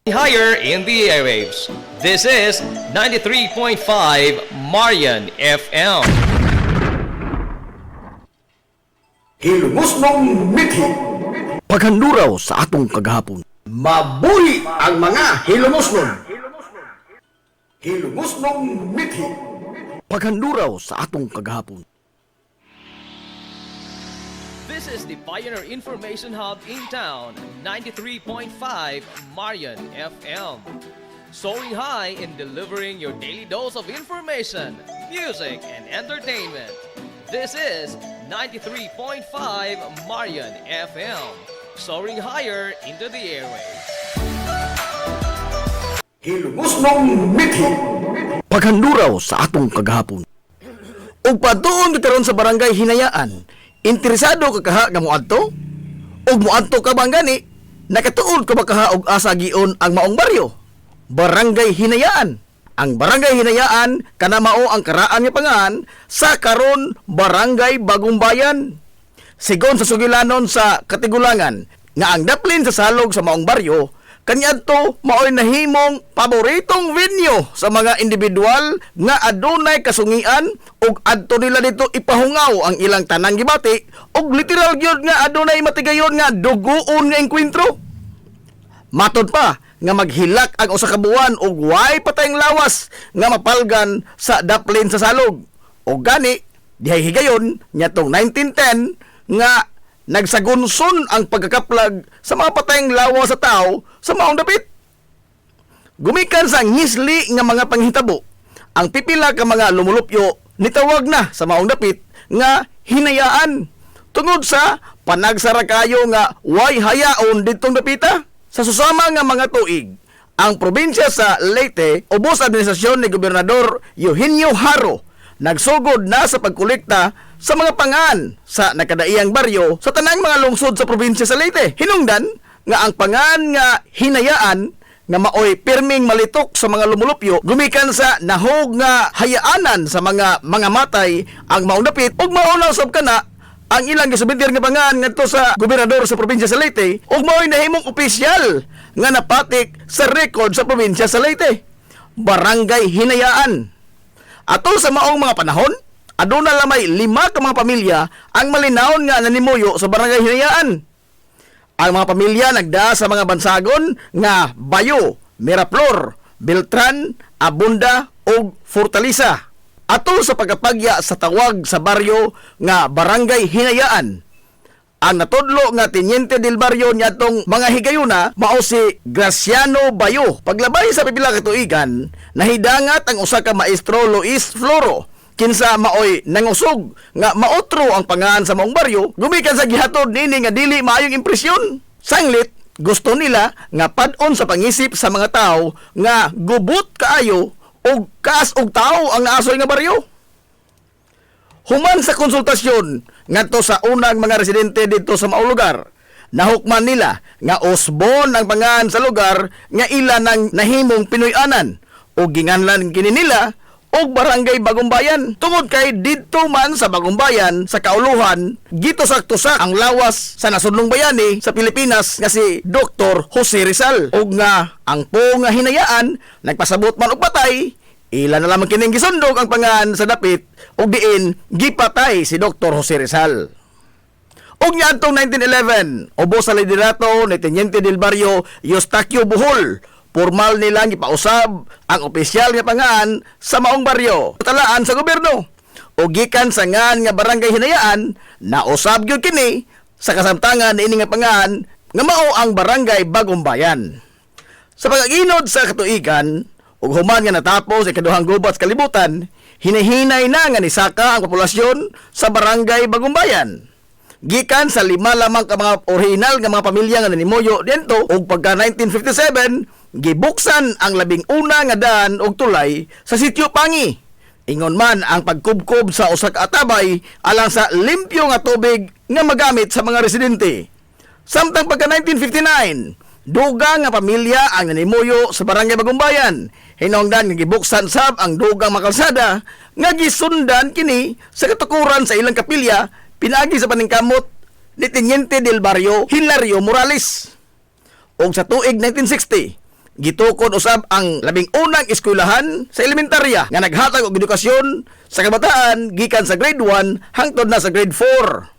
Higher in the airwaves. This is 93.5 Marian FM. Hilmusnong mithi. Paghanduraw sa atong kagahapon. Mabuhi ang mga hilumusnon. Hilmusnong mithi. Paghanduraw sa atong kagahapon. This is the Pioneer Information Hub in town, 93.5 Marian FM. Soaring high in delivering your daily dose of information, music, and entertainment. This is 93.5 Marian FM. Soaring higher into the airwaves. Hilmusnong mithi. Paghanduraw sa atong kagahapon. Ug patuon karon sa barangay Hinayaan, interesado ka kaha nga moadto? Ug moadto ka bang gani? Nakatuod ka ba kaha og asa giun ang maong baryo? Barangay Hinayaan. Ang Barangay Hinayaan kana mao ang karaan nga pangan sa karon Barangay Bagong Bayan. Sigon sa sugilanon sa Katigulangan nga ang daplin sa salog sa maong baryo kaniadto maoy nahimong paboritong venue sa mga individual nga adunay kasungian ug adto nila dito ipahungaw ang ilang tanang gibati ug literal gyud nga adunay matigayon nga duguon nga engkwentro. Matod pa nga maghilak ang usa ka buwan ug way patayng lawas nga mapalgan sa daplin sa salog. O gani dihay higayon nyatong 1910 nga nagsagunson ang pagkakaplag sa mga patayng lawas sa tao sa maong dapit. Gumikan sa ngisli nga mga panghitabo, ang pipila ka mga lumulupyo nitawag na sa maong dapit nga hinayaan tungod sa panagsara kayo nga way hayaon ditong dapita. Sa susama nga mga tuig, ang probinsya sa Leyte, ubos administrasyon ni Gobernador Eugenio Haro, nagsugod na sa pagkolekta sa mga pangan sa nakadaiyang baryo sa tanang mga lungsod sa probinsya sa Leyte. Hinungdan nga ang pangan nga hinayaan nga maoy pirming malitok sa mga lumulupyo gumikan sa nahog nga hayaanan sa mga matay ang maong dapit ug maulaw sab kana ang ilang gisubitir nga pangan ngadto sa gobernador sa probinsya sa Leyte ug maoy nahimong opisyal nga napatik sa record sa probinsya sa Leyte. Barangay Hinayaan. Atol sa maong mga panahon, aduna lamay 5 ka mga pamilya ang malinawon nga nanimuyo sa Barangay Hinayaan. Ang mga pamilya nagda sa mga bansagon nga Bayo, Miraflor, Beltran, Abunda ug Fortaleza. Atol sa pagkapagya sa tawag sa baryo nga Barangay Hinayaan. Ang natudlo nga Teniente del Barrio niadtong mga higayuna mao si Graciano Bayo. Paglabay sa pipila ka tuigan, nahidangat ang usa ka maestro Luis Floro kinsa maoy nangusog nga maotro ang pangan sa maong baryo gumikan sa gihatod nini nga dili maayong impresyon. Sanglit gusto nila nga pad-on sa pangisip sa mga tao nga gubot kaayo og kaas og tao ang naasoy nga baryo. Human sa konsultasyon ngadto sa unang mga residente dito sa maong lugar, nahukman nila nga usbon ang pangan sa lugar nga ila nang nahimong Pinoy-anan o ginganlan kini nila og Barangay Bagong Bayan. Tungod kay didto man sa Bagong Bayan sa kauluhan gitosakto-sak ang lawas sa nasudnong bayani sa Pilipinas nga si Dr. Jose Rizal ug nga ang po nga hinayaan nagpasabot man og patay ila na lamang kining gisundog ang pangan sa dapit ug diin gipatay si Dr. Jose Rizal. Og niadtong 1911 ubos sa liderato ni Teniente del Barrio Eustaquio Bohol, formal nilang gipausab ang opisyal nga pangan sa maong baryo talaan sa gobyerno. O gikan sa ngan nga Barangay Hinayaan, nausab gyud kini sa kasamtangan ini nga pangan nga mao ang Barangay Bagong Bayan. Sa pagaginod sa katuigan ug human nga natapos sa ikaduhang gubat sa kalibutan, hinahinay na nga nisaka ang populasyon sa Barangay Bagong Bayan. Gikan sa 5 lamang ka mga original nga mga pamilya nga nanimuyo dento ug pagka 1957 gibuksan ang 11 nga daan og tulay sa sitio Pangi. Ingon man ang pagkubkob sa usa ka atabay alang sa limpyo nga tubig nga magamit sa mga residente. Samtang pagka 1959, dugang nga pamilya ang nanimuyo sa Barangay Bagong Bayan. Hinungdan nga gibuksan sab ang dugang makalsada nga gisundan kini sa katukuran sa ilang kapilya pinagi sa paningkamot ni Teniente del Barrio Hilario Morales. O sa tuig 1960, gitukod usab ang labing unang eskwelahan sa elementarya nga naghatag og edukasyon sa kabataan gikan sa grade 1 hangtod na sa grade 4.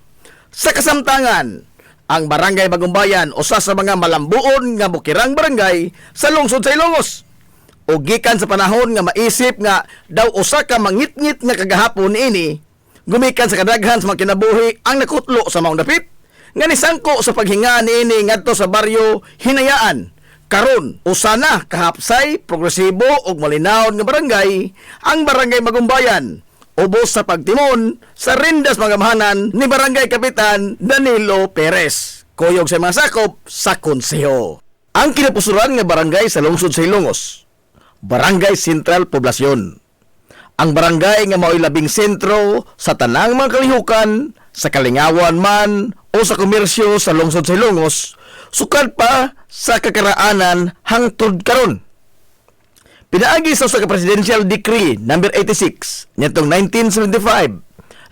Sa kasamtangan, ang Barangay Bagong Bayan usa sa mga malambuon nga bukirang barangay sa lungsod sa Ilongos. O gikan sa panahon nga maisip nga daw usa ka mangitngit nga kagahapon ini, gumikan sa kadaghan sa mga kinabuhi ang nakutlo sa maong dapit nga nisangko sa paghinga niini ngadto sa baryo Hinayaan. Karon usa na kahapsay, progresibo ug malinawon nga barangay ang Barangay Bagong Bayan, ubos sa pagtimon sa rindas magamahanan ni Barangay Kapitan Danilo Perez, kuyog sa mga sakop sa konseho. Ang kinapusuran nga barangay sa lungsod sa Ilongos, Barangay Sentral Poblasyon. Ang barangay nga mao'y labing sentro sa tanang mga kalihukan, sa kalingawan man o sa komersyo sa lungsod sa Ilongos, sukad pa sa kakaraanan hangtod karon. Pinaagi sa Presidential Decree No. 86 nitong 1975,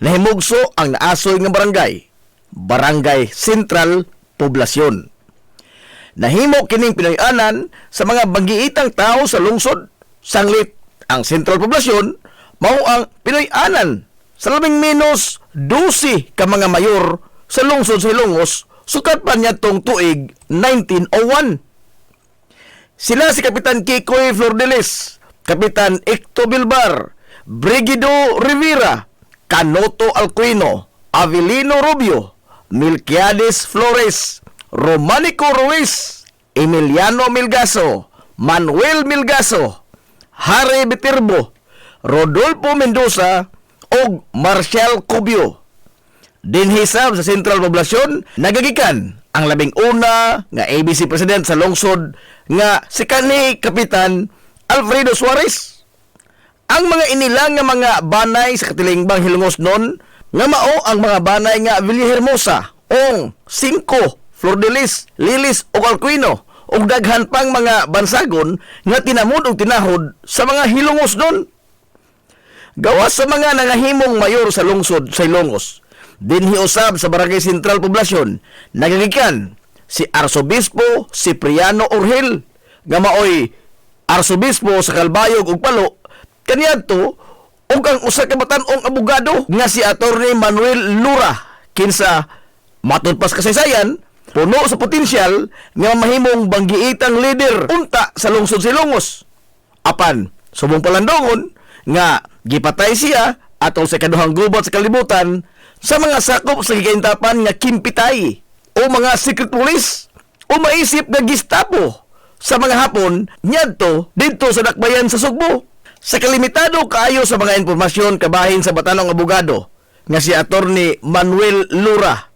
nahimugso ang naasoy nga barangay, Barangay Sentral Poblasyon. Nahimo kining pinay-anan sa mga banggiitang tao sa lungsod. Sanglit ang Sentral Poblasyon mao ang pinay-anan sa labing menos 12 ka mga mayor sa lungsod sa Ilongos sukat pa niya tong tuig 1901. Sila si Kapitan Kikoy Flordelis, Kapitan Ecto Bilbar, Brigido Rivera, Canoto Alcuino, Avelino Rubio, Milquiades Flores, Romanico Ruiz, Emiliano Milgaso, Manuel Milgaso, Harry Viterbo, Rodolfo Mendoza o Marcial Cubio. Dinhisab sa Sentral Poblasyon, nagagikan ang labing una nga ABC President sa lungsod nga si kanhi Kapitan Alfredo Suarez. Ang mga inilang nga mga banay sa katilingbang Hilongos noon nga mao ang mga banay nga Villahermosa, Ong, Cinco, Flordelis, Lilis o Alcuino ug daghan pang mga bansagon nga tinamod ug tinahod sa mga Hilongos noon. Gawas sa mga nangahimong mayor sa lungsod sa Ilongos, dinhi usab sa Barangay Sentral Poblasyon nagagikan si Arsobispo Cipriano Orhel nga maoy Arsobispo sa Calbayog ug Palo, kaniadto ug ang usa ka batan-ong abogado nga si Attorney Manuel Lura, kinsa matud pas kasaysayan puno sa potensyal nga mahimong banggiitang leader unta sa lungsod sa Ilongos. Apan subong palandongon nga gipatay siya atol sa kaduhang gubat sa kalibutan sa mga sakop sa gikaintapan nga kimpitay o mga secret police o maisip nga Gestapo sa mga hapon nyadto didto sa dakbayan sa Sugbo. Sa kalimitado kaayo sa mga impormasyon kabahin sa batanong abogado nga si Attorney Manuel Lura,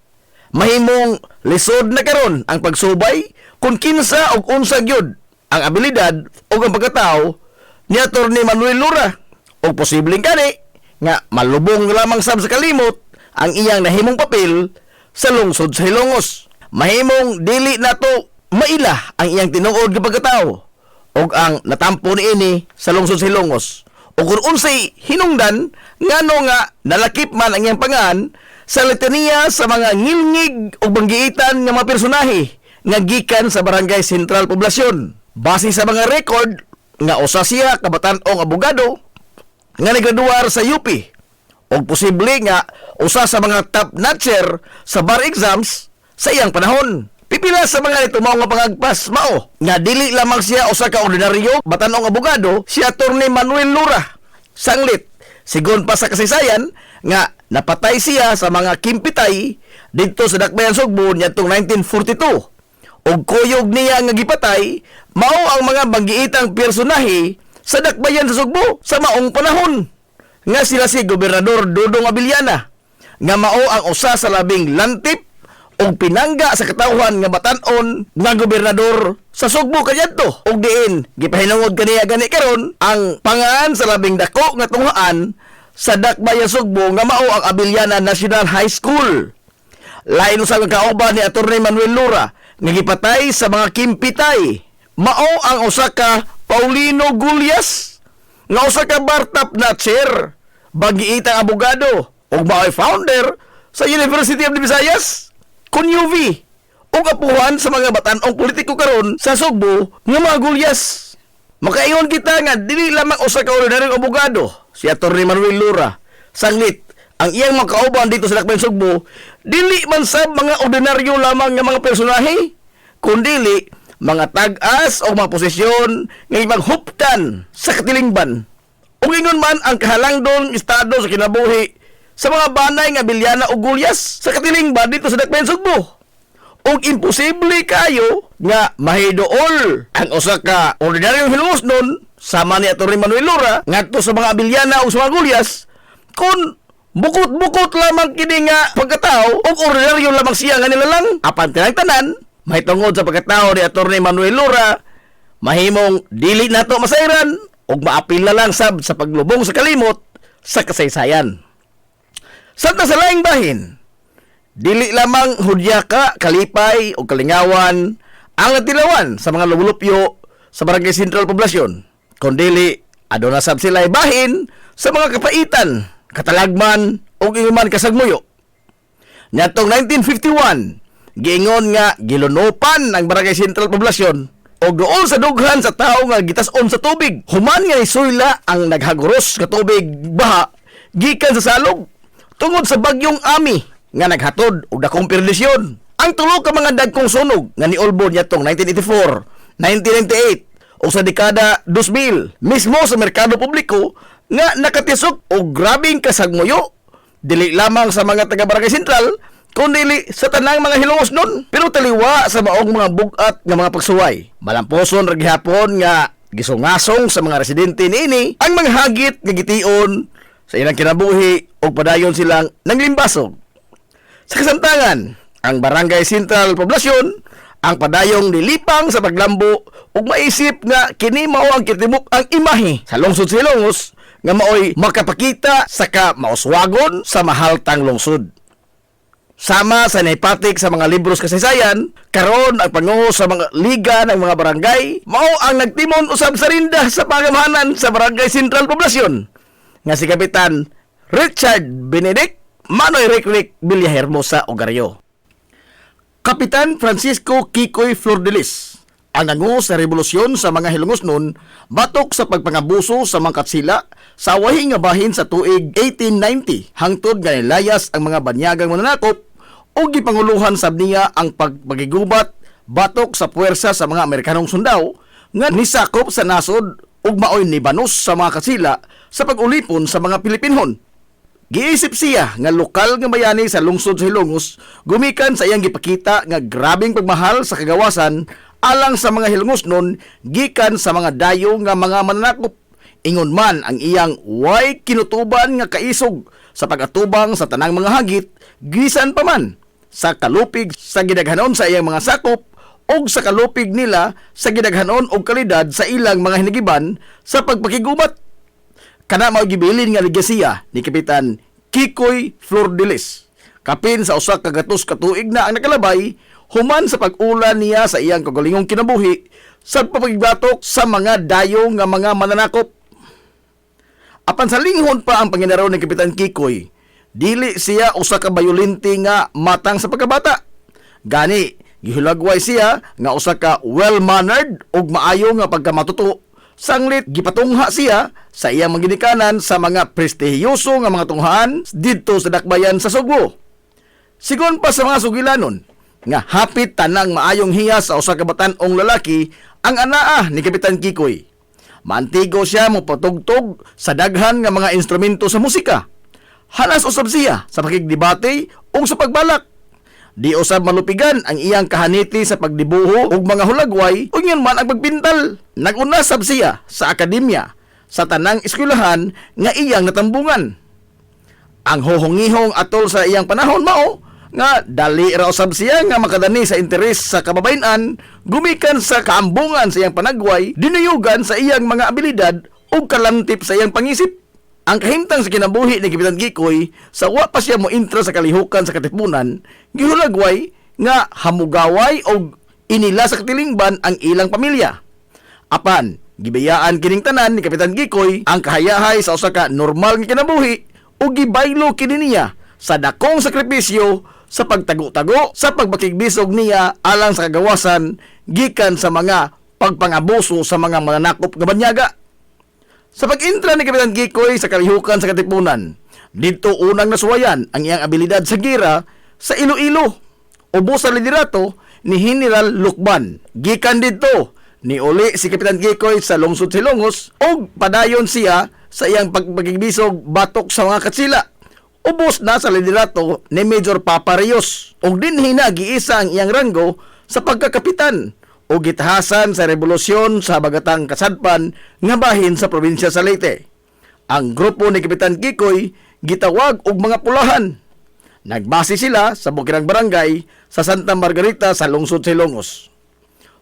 mahimong lisod na karon ang pagsubay kung kinsa og unsa gyud ang abilidad o ang pagkatao ni Attorney Manuel Lura, o posibleng kani nga malubong lamang sab sa kalimot ang iyang nahimong papel sa lungsod sa Hilongos. Mahimong dili nato maila ang iyang tinuod nga pagkatao ug ang natampo niini sa lungsod sa Hilongos. O kung unsay hinungdan ngano nga nalakip man ang iyang pangan sa litanya sa mga ngilngig o banggiitan nga mga personahe nga gikan sa Barangay Sentral Poblasyon. Base sa mga record nga usa siya kabatan-ong abogado nga naggraduar sa UP o posible nga usa sa mga top notcher sa bar exams sa iyang panahon. Pipila sa mga nito mao nga pangagpas mao nga dili lamang siya usa ka ordinaryo batan-ong abogado, si Attorney Manuel Lura. Sanglit sigon pa sa kasaysayan nga napatay siya sa mga kimpitay didto sa dakbayan Sugbo niadtong 1942. Og kuyog niya nga gipatay mao ang mga banggiitang personahe sa dakbayan sa Sugbo sa maong panahon nga sila si Gobernador Dodong Abiliana nga mao ang usa sa labing lantip o pinangga sa katawhan nga batan-on nga gobernador sa Sugbo kaniadto. Og diin gipahinungod kaniya gani karon ang pangan sa labing dako nga tunghaan sa dakbayan Sugbo nga mao ang Abiliana National High School. Lain usab ang kauban ni Attorney Manuel Lura nga gipatay sa mga kimpitay mao ang usa ka Paulino Gulyas nga usa ka bar-top notcher, banggiitang abogado ug mao'y founder sa University of the Visayas kun UV ug apuhan sa mga batan-ong politiko karon sa Sugbo nga mga gulyas. Makaingon kita nga dili lamang usa ka ordinaryong abogado si Atty. Manuel Lura. Sanglit ang iyang mga kauban dito sa Dakbayan Sugbo, dili man sab mga ordinaryo lamang nga mga personahe, kundili mga tag-as o mga posisyon nga ibang huptan sa katilingban. Ug ingon man ang kahalangdong estado sa kinabuhi sa mga banay nga bilyana o gulyas sa katilingban dito sa Dakbayan Sugbo. Ug imposible kayo nga mahidool ang usa ka ordinaryong hilungosnon sama ni Atty. Manuel Lura ngadto sa mga bilyana o sa mga gulyas kung bukot-bukot lamang kini nga pagkatao ug ordinaryo lamang siya nga nilalang. Apan tinagtanan may tungod sa pagkatao ni Atty. Manuel Lura, mahimong dili nato masayran ug maapil na lang sab sa paglubong sa kalimot sa kasaysayan. Samtang sa laing bahin, dili lamang hudyaka, kalipay o kalingawan ang natilawan sa mga lumulupyo sa Barangay Sentral Poblasyon, kundili aduna sab sila bahin sa mga kapaitan, katalagman o inuman kasagmuyo. Nyatong 1951, giingon nga gilunupan ang Barangay Sentral Poblasyon o doon sa dughan sa tao nga gitas-on sa tubig. Human nga isuyla ang naghaguros ka tubig baha gikan sa salog tungod sa bagyong Ami nga naghatod og dakong perdisyon. Ang tulo ka mga dagkong sunog nga niulbon nyatong 1984, 1998 o sa dekada 2000 mismo sa merkado publiko nga nakatisok og grabing kasagmuyo dili lamang sa mga taga Barangay Sentral kundi sa tanang mga hilungosnon, pero taliwa sa maong mga bugat nga mga pagsuway. Malamposon ra gihapon nga gisungasong sa mga residente niini ang mga hagit nga gition sa ilang kinabuhi o padayon silang nanglimbasog. Sa kasamtangan, ang Barangay Sentral Poblasyon ang padayong nilipang sa paglambo ug maisip nga kini mao ang kitibuk ang imahe sa lungsod sa Ilongos nga maoy makapakita sa mauswagon sa mahaltang lungsod. Sama sa naipatik sa mga libros kasaysayan, karon ang panguho sa mga liga ng mga barangay mao ang nagtimon usab sa rinda sa pangamahanan sa Barangay Sentral Poblasyon nga si Kapitan Richard Benedict Manoy Rick Villahermosa Ogario. Kapitan Francisco Kikoy Flordelis ang nanguho sa revolusyon sa mga hilungosnon batok sa pagpangabuso sa mga katsila sa wahing nga bahin sa tuig 1890 hangtod nga nilayas ang mga banyagang mananakop o gipanguluhan sab niya ang pagpagigubat batok sa puwersa sa mga Amerikanong sundao nga nisakop sa nasod ug maoy nibanos sa mga katsila sa pag-ulipon sa mga Pilipinhon. Giisip siya nga lokal nga bayani sa lungsod sa Hilongos gumikan sa iyang gipakita nga grabing pagmahal sa kagawasan alang sa mga hilungosnon gikan sa mga dayo nga mga mananakop. Ingon man ang iyang way kinutuban nga kaisog sa pag-atubang sa tanang mga hagit gisan pa man sa kalupig sa gidaghanon sa iyang mga sakop o sa kalupig nila sa gidaghanon o kalidad sa ilang mga hinigiban sa pagpakigubat. Kana mao gibilin nga legasiya ni Kapitan Kikoy Flordelis. Kapin sa usa ka gatos ka tuig na ang nakalabay human sa pag-ulan niya sa iyang kagalingong kinabuhi sa pagpagbatok sa mga dayo nga mga mananakop. Apan sa linghon pa ang panginaraw ni Kapitan Kikoy, dili siya usa ka bayolente nga matang sa pagkabata. Gani, gihulagway siya nga usa ka well-mannered ug maayo nga pagkamatuto. Sanglit gipatungha siya sa iyang manginikanan sa mga prestihiyoso nga mga tunghaan didto sa Dakbayan sa Sugbo. Sigon pa sa mga sugilanon nga hapit tanang maayong hiyas sa usa ka batan-ong lalaki ang anaa ni Kapitan Kikoy. Mantigo siya mopatugtog sa daghan nga mga instrumento sa musika. Hanas usab siya sa pakigdebate o sa pagbalak. Di usab malupigan ang iyang kahaniti sa pagdibuho ug mga hulagway ug yun man ang pagpintal. Nagunasab siya sa akademya sa tanang eskwelahan nga iyang natambungan. Ang hohongihong atol sa iyang panahon mao nga dali ra usab siya nga makadani sa interes sa kababayen-an gumikan sa kaambungan sa iyang panagway dinuyugan sa iyang mga abilidad ug kalantip sa iyang pangisip. Ang kahimtang sa kinabuhi ni Kapitan Kikoy sa wa pa siya mo intra sa kalihukan sa katipunan gihulagway nga hamugaway og inila sa katilingban ang ilang pamilya. Apan gibayaan kining tanan ni Kapitan Kikoy ang kahayahay sa usa ka normal nga kinabuhi ug gibaylo kini niya sa dakong sakripisyo sa pagtago-tago sa pagbakigbisog niya alang sa kagawasan gikan sa mga pagpangabuso sa mga mananakop nga banyaga. Sa pag-intra ni Kapitan Kikoy sa kalihukan sa Katipunan, dito unang nasuwayan ang iyang abilidad sa gira sa Iloilo. Ubos sa liderato ni General Lukban. Gikan dito ni uli si Kapitan Kikoy sa lungsod Silongos o padayon siya sa iyang pagpakigbisog batok sa mga katsila. Ubos na sa liderato ni Major Papa Rios o dinhi na giisa ang iyang ranggo sa pagkakapitan o gitahasan sa revolusyon sa Bagatang Kasadpan nga bahin sa probinsya sa Leyte. Ang grupo ni Kapitan Kikoy gitawag og mga pulahan. Nagbase sila sa bukirang barangay sa Santa Margarita sa lungsod Silongos.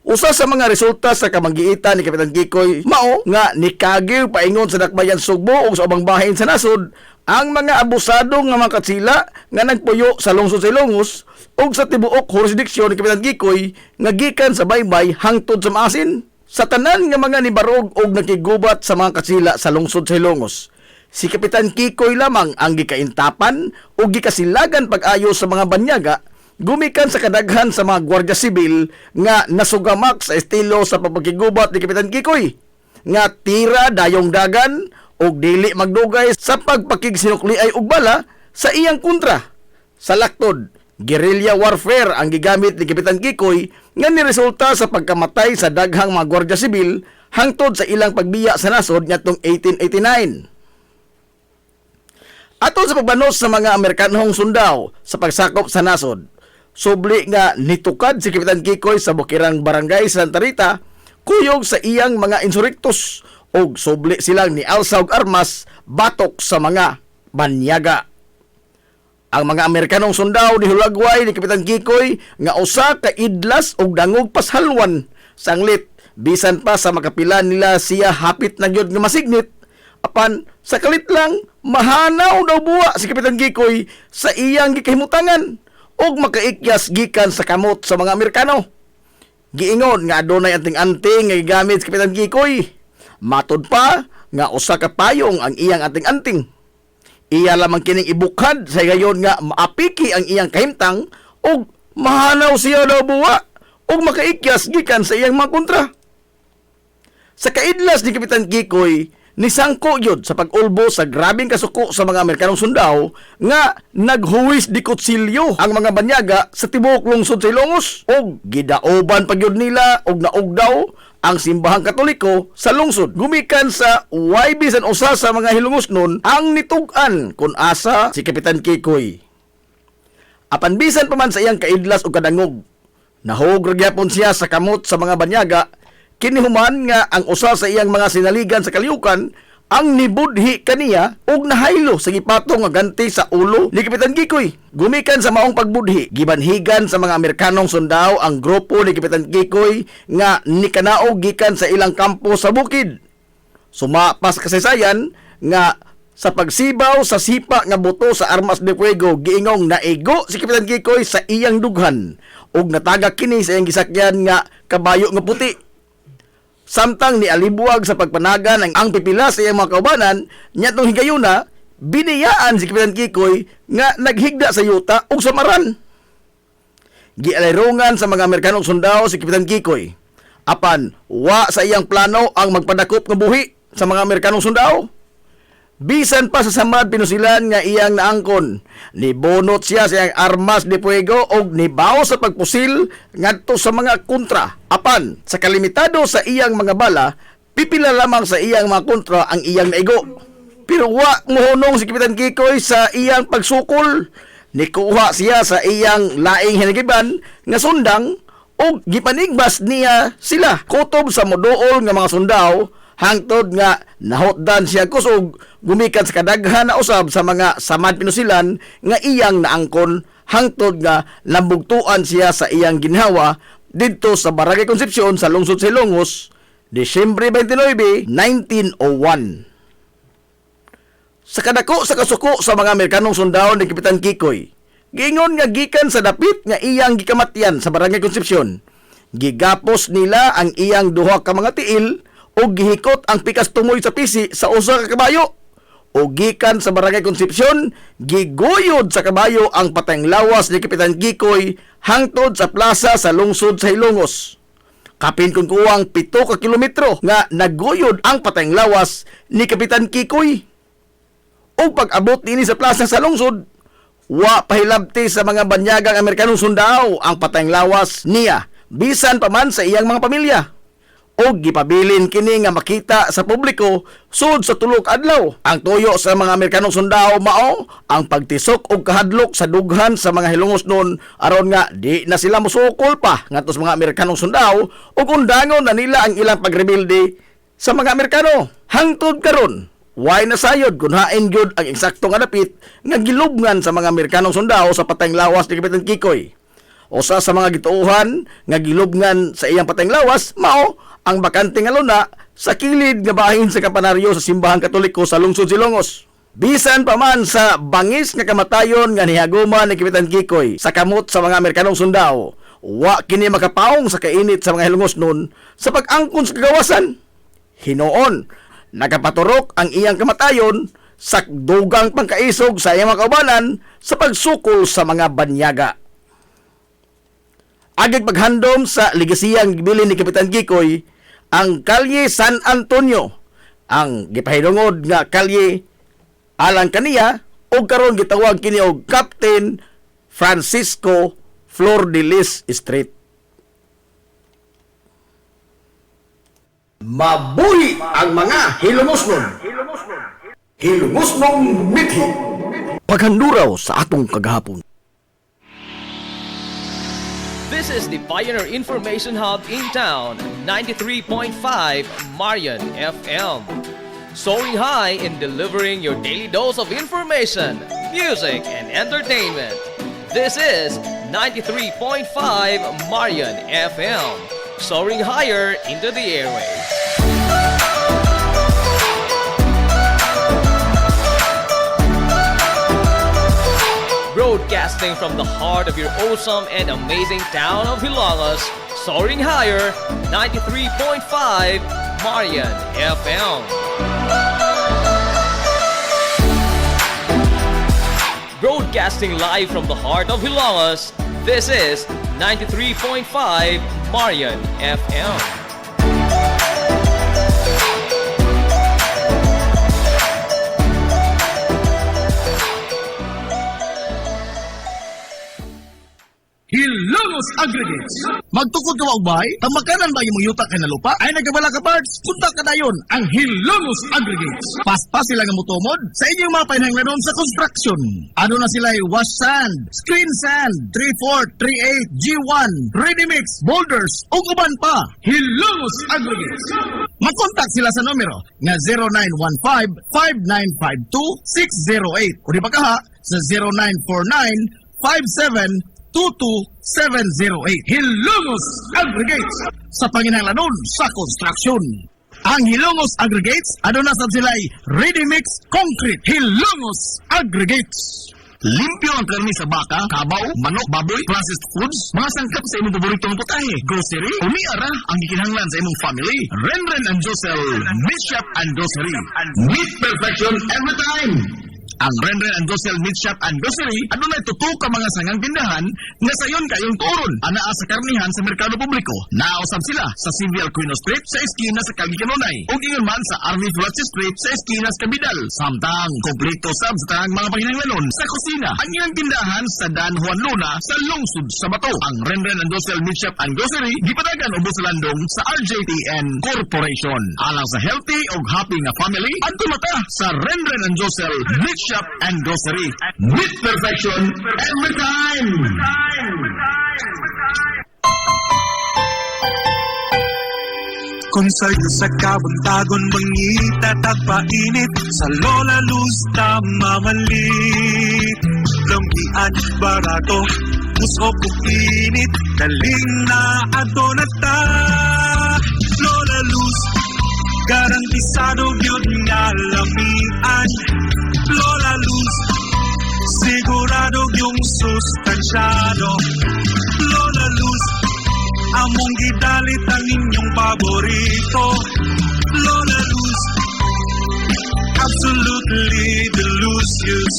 Usa sa mga resulta sa kamanggiitan ni Kapitan Kikoy mao nga nikagiw paingon sa Dakbayan Sugbo o sa ubang bahin sa nasod ang mga abusado nga mga katsila nga nagpuyo sa lungsod Silongos o sa tibuok jurisdiksyon ni Kapitan Kikoy nga gikan sa baybay hangtod sa maasin. Sa tanan nga mga nibarog o nakigubat sa mga katsila sa lungsod Silongos, si Kapitan Kikoy lamang ang gikaintapan o gikasilagan pag-ayo sa mga banyaga gumikan sa kadaghan sa mga Gwardiya Sibil nga nasugamak sa estilo sa pagpakigubat ni Kapitan Kikoy nga tira dayong dagan o dili magdugay sa pagpakigsinukliay og bala sa iyang kontra. Sa laktod, guerrilla warfare ang gigamit ni Kapitan Kikoy nga niresulta sa pagkamatay sa daghang mga Gwardiya Sibil hangtod sa ilang pagbiya sa nasod ngadtong 1889. Atol sa pagbanos sa mga Amerikanong sundao sa pagsakop sa nasod, subli nga nitukad si Kapitan Kikoy sa bukirang barangay sa Santa Rita, kuyog sa iyang mga insurrectos o subli silang ni alsa og armas batok sa mga banyaga. Ang mga Amerikanong sundao ni hulagway ni Kapitan Kikoy nga usa ka idlas og dangog pashalwan sanglit bisan pa sa makapilan nila siya hapit na gyud nga masignit. Apan sa kalit lang mahanaw daw buwa si Kapitan Kikoy sa iyang gikahimutangan og makaikyas gikan sa kamot sa mga Amerikano. Giingon nga adunay anting-anting nga gigamit si Kapitan Kikoy. Matod pa nga usa ka payong ang iyang anting-anting. Iya lamang kining ibukhad sa gayon nga maapiki ang iyang kahimtang og mahanaw siya daw buwa og makaikyas gikan sa iyang mga kontra. Sa kaidlas ni Kapitan Kikoy, nisangko yun sa pag-ulbo sa grabing kasuko sa mga Amerikanong sundao nga naghuwis di kutsilyo ang mga banyaga sa tibuok lungsod sa Ilongos o gidaoban pagyod nila og naugdaw ang simbahang Katoliko sa lungsod. Gumikan sa way bisan usa sa mga Hilongosnon ang nitug-an kun asa si Kapitan Kikoy. Apan bisan pa man sa iyang kaidlas o kadangog, nahog ragyapon siya sa kamot sa mga banyaga. Kinihuman nga ang usa sa iyang mga sinaligan sa kaliukan ang nibudhi kaniya og nahaylo sa gipatong nga ganti sa ulo ni Kapitan Kikoy. Gumikan sa maong pagbudhi, gibanhigan sa mga Amerikanong sundao ang grupo ni Kapitan Kikoy nga nikanaog gikan sa ilang kampo sa bukid. Sumapas kasaysayan nga sa pagsibaw sa sipa nga buto sa armas de fuego, giingong naigo si Kapitan Kikoy sa iyang dughan og natagak kini sa iyang gisakyan nga kabayo nga puti. Samtang ni alibuag sa pagpanagan ang pipila sa iyang mga kaubanan, nyatong higayuna, biniyaan si Kapitan Kikoy nga naghigda sa yuta o sa maran. Gialayrungan sa mga Amerikanong sundao si Kapitan Kikoy. Apan, wa sa iyang plano ang magpadakop nga buhi sa mga Amerikanong sundao. Bisan pa sa samad pinusilan nga iyang naangkon, nibunot siya sa iyang armas de fuego o nibaw sa pagpusil ngadto sa mga kontra. Apan, sa kalimitado sa iyang mga bala, pipila lamang sa iyang mga kontra ang iyang naigo. Pero wa mohunong si Kapitan Kikoy sa iyang pagsukol. Nikuha siya sa iyang laing hinagiban nga sundang o gipanigbas niya sila. Kutob sa moduol nga mga sundao, hangtod nga nahotdan siya kusog gumikan sa kadaghan na usab sa mga samad pinusilan nga iyang naangkon hangtod nga lambugtuan siya sa iyang ginhawa didto sa Barangay Concepcion sa lungsod sa Ilongos, Disyembre 29, 1901. Sa kadako sa kasuko sa mga Amerikanong sundao ni Kapitan Kikoy, giingon nga gikan sa dapit nga iyang gikamatyan sa Barangay Concepcion, gigapos nila ang iyang duha ka mga tiil o gihikot ang pikas tumoy sa pisi sa usa ka kabayo o gikan sa Barangay Concepcion, giguyod sa kabayo ang patayng lawas ni Kapitan Kikoy hangtod sa plaza sa lungsod sa Hilongos. Kapin kung kuwang 7 ka kilometro nga naguyod ang patayng lawas ni Kapitan Kikoy. O pag-abot nini sa plaza sa lungsod, wa pahilabti sa mga banyagang Amerikanong sundao ang patayng lawas niya, bisan pa man sa iyang mga pamilya. O gipabilin kini nga makita sa publiko sud sa tulok adlaw. Ang tuyo sa mga Amerikanong sundao mao ang pagtisok og kahadlok sa dughan sa mga Hilongos noon aron nga di na sila musukol pa ngadto sa mga Amerikanong sundao ug undangon na nila ang ilang pagrebelde sa mga Amerikano. Hangtod karon, way nasayod kung hain gyud ang eksakto nga dapit nga gilubngan sa mga Amerikanong sundao sa patayng lawas ni Kapitan Kikoy. Usa sa mga gituohan nga gilubngan sa iyang patayng lawas mao ang bakante nga luna sa kilid nga bahin sa kampanaryo sa Simbahang Katoliko sa lungsod Silongos. Bisan pa man sa bangis nga kamatayon nga nihaguman ni Kapitan Kikoy sa kamot sa mga Amerikanong sundao, wa kini makapaong sa kainit sa mga Hilongos noon sa pag-angkon sa kagawasan. Hinoon, nagapaturok ang iyang kamatayon sa dugang pangkaisog sa iyang mga kaubanan sa pagsukol sa mga banyaga. Agig paghandom sa legasiyang gibilin ni Kapitan Kikoy, ang Kalye San Antonio, ang gipahilungod nga kalye alang kaniya o karon gitawag kini og Captain Francisco Flor de Lis Street. Mabuhi ang mga hilumosnon. Hilumosnong mithi. Paghanduraw sa atong kagahapon. This is the Pioneer Information Hub in town, 93.5 Marian FM. Soaring high in delivering your daily dose of information, music, and entertainment. This is 93.5 Marian FM. Soaring higher into the airwaves. Broadcasting from the heart of your awesome and amazing town of Hilongos, soaring higher, 93.5 Marian FM. Broadcasting live from the heart of Hilongos, this is 93.5 Marian FM. Hilongos Aggregates. Magtukod ka wagbay, tamakanan ba yung yuta kay na lupa? Ay nagabala ka parts, punta ka dayon Ang Hilongos Aggregates. Paspas sila nga mutumod sa inyong mga panahanglanon sa construction. Ano na sila wash sand, screen sand, 3/4, 3/8, G1, ready mix, boulders, ug uban pa. Hilongos Aggregates. Mag-contact sila sa numero nga 0915-5952-608 o di ba kaha sa 0949-5722-708. Hilongos Aggregates. Sa panginahanglanon sa construction. Ang Hilongos Aggregates, ano na sa sila'y ready mix concrete. Hilongos Aggregates. Limpyo ang karni sa baka, kabaw, manok, baboy, processed foods, mga sangkap sa imong paboritong putahe, grocery, umiara ang gikinahanglan sa imong family. Renren and Josel, Meat Shop and Grocery. Meat perfection every time. Ang Renren and Josel Meat Shop and Grocery, ano na tutok ka mga sangang tindahan nga sayon kayong turon, anaa sa karnihan sa merkado publiko. Naosab sila sa Civil Quino Street sa eskina sa Calvi Canonay, ug ingon man sa Army Flats Street sa eskina sa Cabidal. Samtang kompleto sab sa tanang mga panginahanglanon sa kusina. Ang iyang tindahan sa Dan Juan Luna sa lungsod sa Bato. Ang Renren and Josel Meat Shop and Grocery gipadagan ubos sa landong sa RJTN Corporation. Alang sa healthy ug happy nga family, adto mata sa Renren and Josel Meat Shop and Grocery. Meat perfection every time. Kung sa'yo sa kabuntagon mangita tagpainit sa Lola Luz mamalit Longgian barato muso kong init kaling na ato na ta Lola Luz garantisado yun nga lamian Lola Luz sigurado yung sustansyado Lola Luz among gidalit ang inyong paborito Lola Luz absolutely delicious.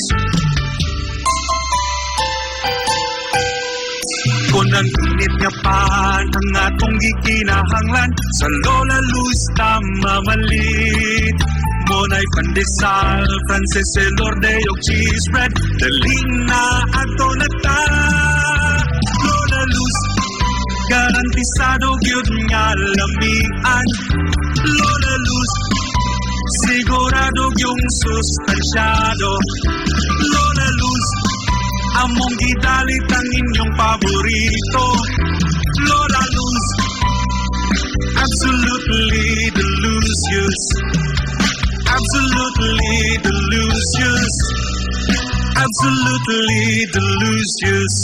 Kung ang init nga pan ang atong gikinahanglan sa Lola Luz tamamalit. Monay pandesal, Frances Elorde og cheese bread, daling na ato na ta. Lola Luz, garantisado gyud nga lamian. Lola Luz, sigurado yung sustansyado. Lola Luz, among gidalit ang inyong paborito. Lola Luz, absolutely delicious. Absolutely delicious. Absolutely delicious.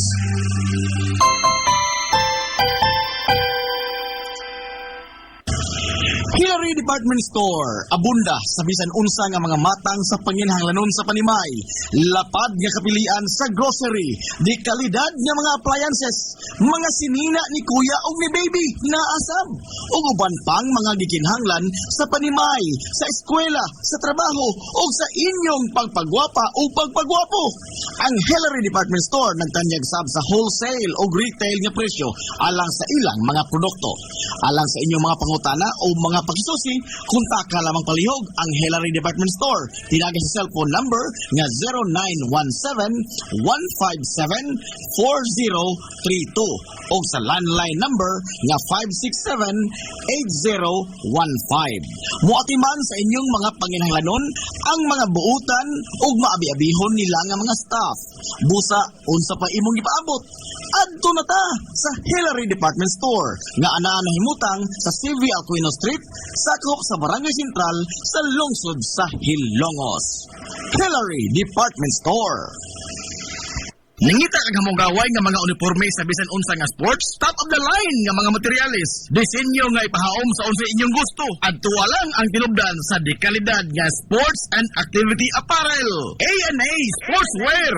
Hillary Department Store, abunda sa bisan unsa nga mga matang sa panginhanglanon sa panimay, lapad nga kapilian sa grocery, di kalidad nga mga appliances, mga sinina ni kuya o ni baby na asab, ug uban pang mga gikinhanglan sa panimay, sa eskwela, sa trabaho, o sa inyong pagpagwapa o pagpagwapo. Ang Hillary Department Store nagtanyag sab sa wholesale o retail nga presyo alang sa ilang mga produkto. Alang sa inyong mga pangutana o mga pagsusi, kunta ka lamang palihog ang Hillary Department Store. Tinagay sa cellphone number nga 0917-157-4032 o sa landline number nga 567-8015. Muatiman sa inyong mga panginhanglanon ang mga buutan o maabi-abihon nila nga mga staff. Busa, unsa pa imong ipaabot? Adto na ta sa Hillary Department Store nga anaa nahimutang sa CV Aquino Street, sakop sa Barangay Sentral sa lungsod sa Hilongos. Hillary Department Store. Nangita kag hamong gaway nga mga uniforme sa bisan unsa nga sports, top of the line nga mga materyales, disenyo nga ipahaom sa unsa inyong gusto. Adtuwa lang ang tinubdan sa dekalidad nga sports and activity apparel. A&A Sportswear.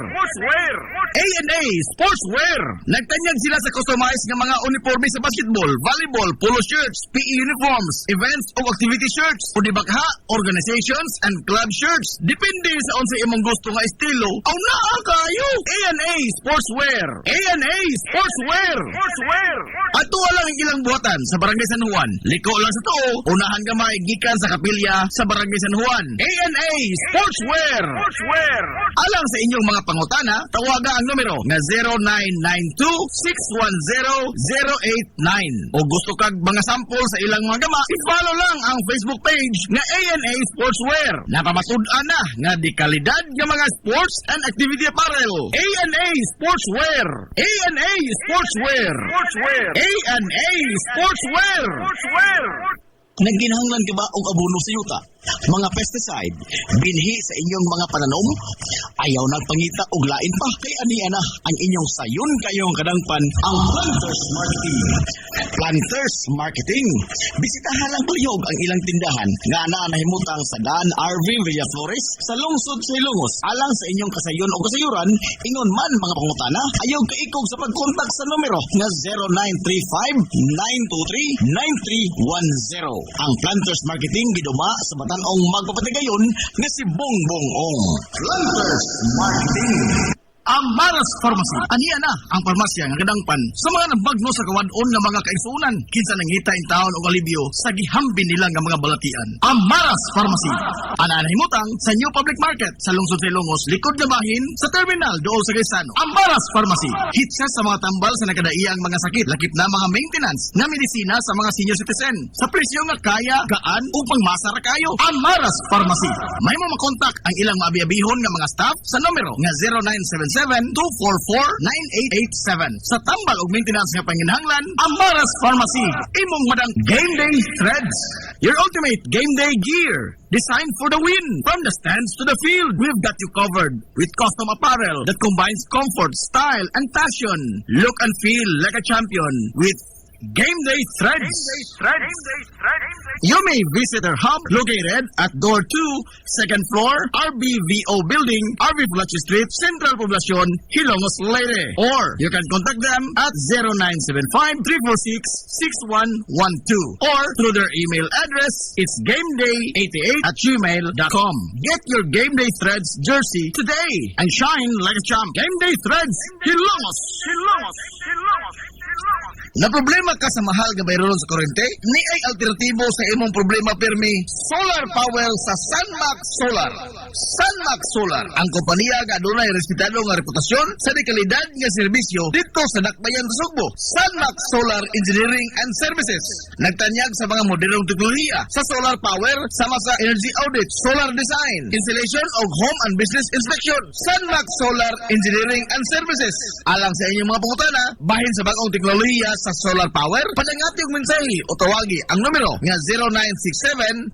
A&A Sportswear. Nagtanyag sila sa customized nga mga uniforme sa basketball, volleyball, polo shirts, PE uniforms, events o activity shirts, o di bakha, organizations and club shirts. Depende sa unsa imong gusto nga estilo. Aw naa kayo. A&A Sportswear. A&A Sportswear. Adtuwa lang ang ilang buhatan sa Barangay San Juan. Liko lang sa tuo, unahan gamay gikan sa kapilya sa Barangay San Juan. A&A Sportswear. Alang sa inyong mga pangutana, tawaga ang numero nga 0992-610-089. O gusto kag mga sample sa ilang mga gama, i-follow lang ang Facebook page nga A&A Sportswear. Napamatud-an na nga di kalidad nga mga sports and activity apparel. A&A Sportswear. A&A Sportswear. A&A Sportswear. Nagginahanglan ka ba og abono sa yuta? Mga pesticide, binhi sa inyong mga pananom? Ayaw nagpangita og lain pa. Kay aniya na ang inyong sayon kayong kadangpan ang Planters Marketing. Planters Marketing. Bisitahan lang palihog ang ilang tindahan nga anaa nahimutang sa Dan RV Villaflores sa lungsod sa Ilongos. Alang sa inyong kasayon o kasayuran, ingon man mga pangutana, ayaw kaikog sa pagkontak sa numero nga 0935-923-9310. Ang Planters Marketing giduma sa Batanong magpapatigayon nga si Bongbong Ong. Planters Marketing. Amaras Pharmacy. Aniya na ang parmasya nga kadangpan sa mga nabagno sa kawadon nga mga kaisunan. Kinsa nangita in taon og alibyo sa gihambin nila nga mga balatian. Amaras Pharmacy. Ana nahimutang sa New Public Market sa lungsod sa Ilongos, likod nga bahin sa terminal dool sa Gaisano. Amaras Pharmacy. Hitsa sa mga tambal sa nakadaiyang mga sakit, lakip na mga maintenance nga medisina sa mga senior citizen. Sa presyo nga kaya, gaan ug pangmasa ra kayo. Amaras Pharmacy. May mo makontak ang ilang maabi-abihon nga mga staff sa numero nga 0977-244-9887. Sa tambal og maintenance nga panginhanglan, Amaras Pharmacy. Imong madang Game Day Threads. Your ultimate game day gear. Designed for the win. From the stands to the field, we've got you covered with custom apparel that combines comfort, style, and fashion. Look and feel like a champion with Game Day Threads. You may visit our hub located at Door 2, Second Floor, RBVO Building, RV Fulachi Street, Central Poblacion, Hilongos, Leyte. Or you can contact them at 0975-346-6112 or through their email address, it's gameday88@gmail.com. Get your Game Day Threads jersey today and shine like a champ. Game Day Threads, Hilongos! Hilongos! Hilongos! Na problema ka sa mahal nga bayron sa kuryente? Ni ay alternatibo sa imong problema pirmi, solar power sa Sunmax Solar. Sunmax Solar, ang kompanya nga adunay respetado nga reputasyon sa dekalidad nga serbisyo dito sa Dakbayan sa Sugbo. Sunmax Solar Engineering and Services. Nagtanyag sa mga modernong teknolohiya sa solar power sama sa energy audit, solar design, installation of home and business inspection. Sunmax Solar Engineering and Services. Alang sa inyong mga pangutana, bahin sa bagong teknolohiya sa solar power, padangati og mensahe o tawagi ang numero nga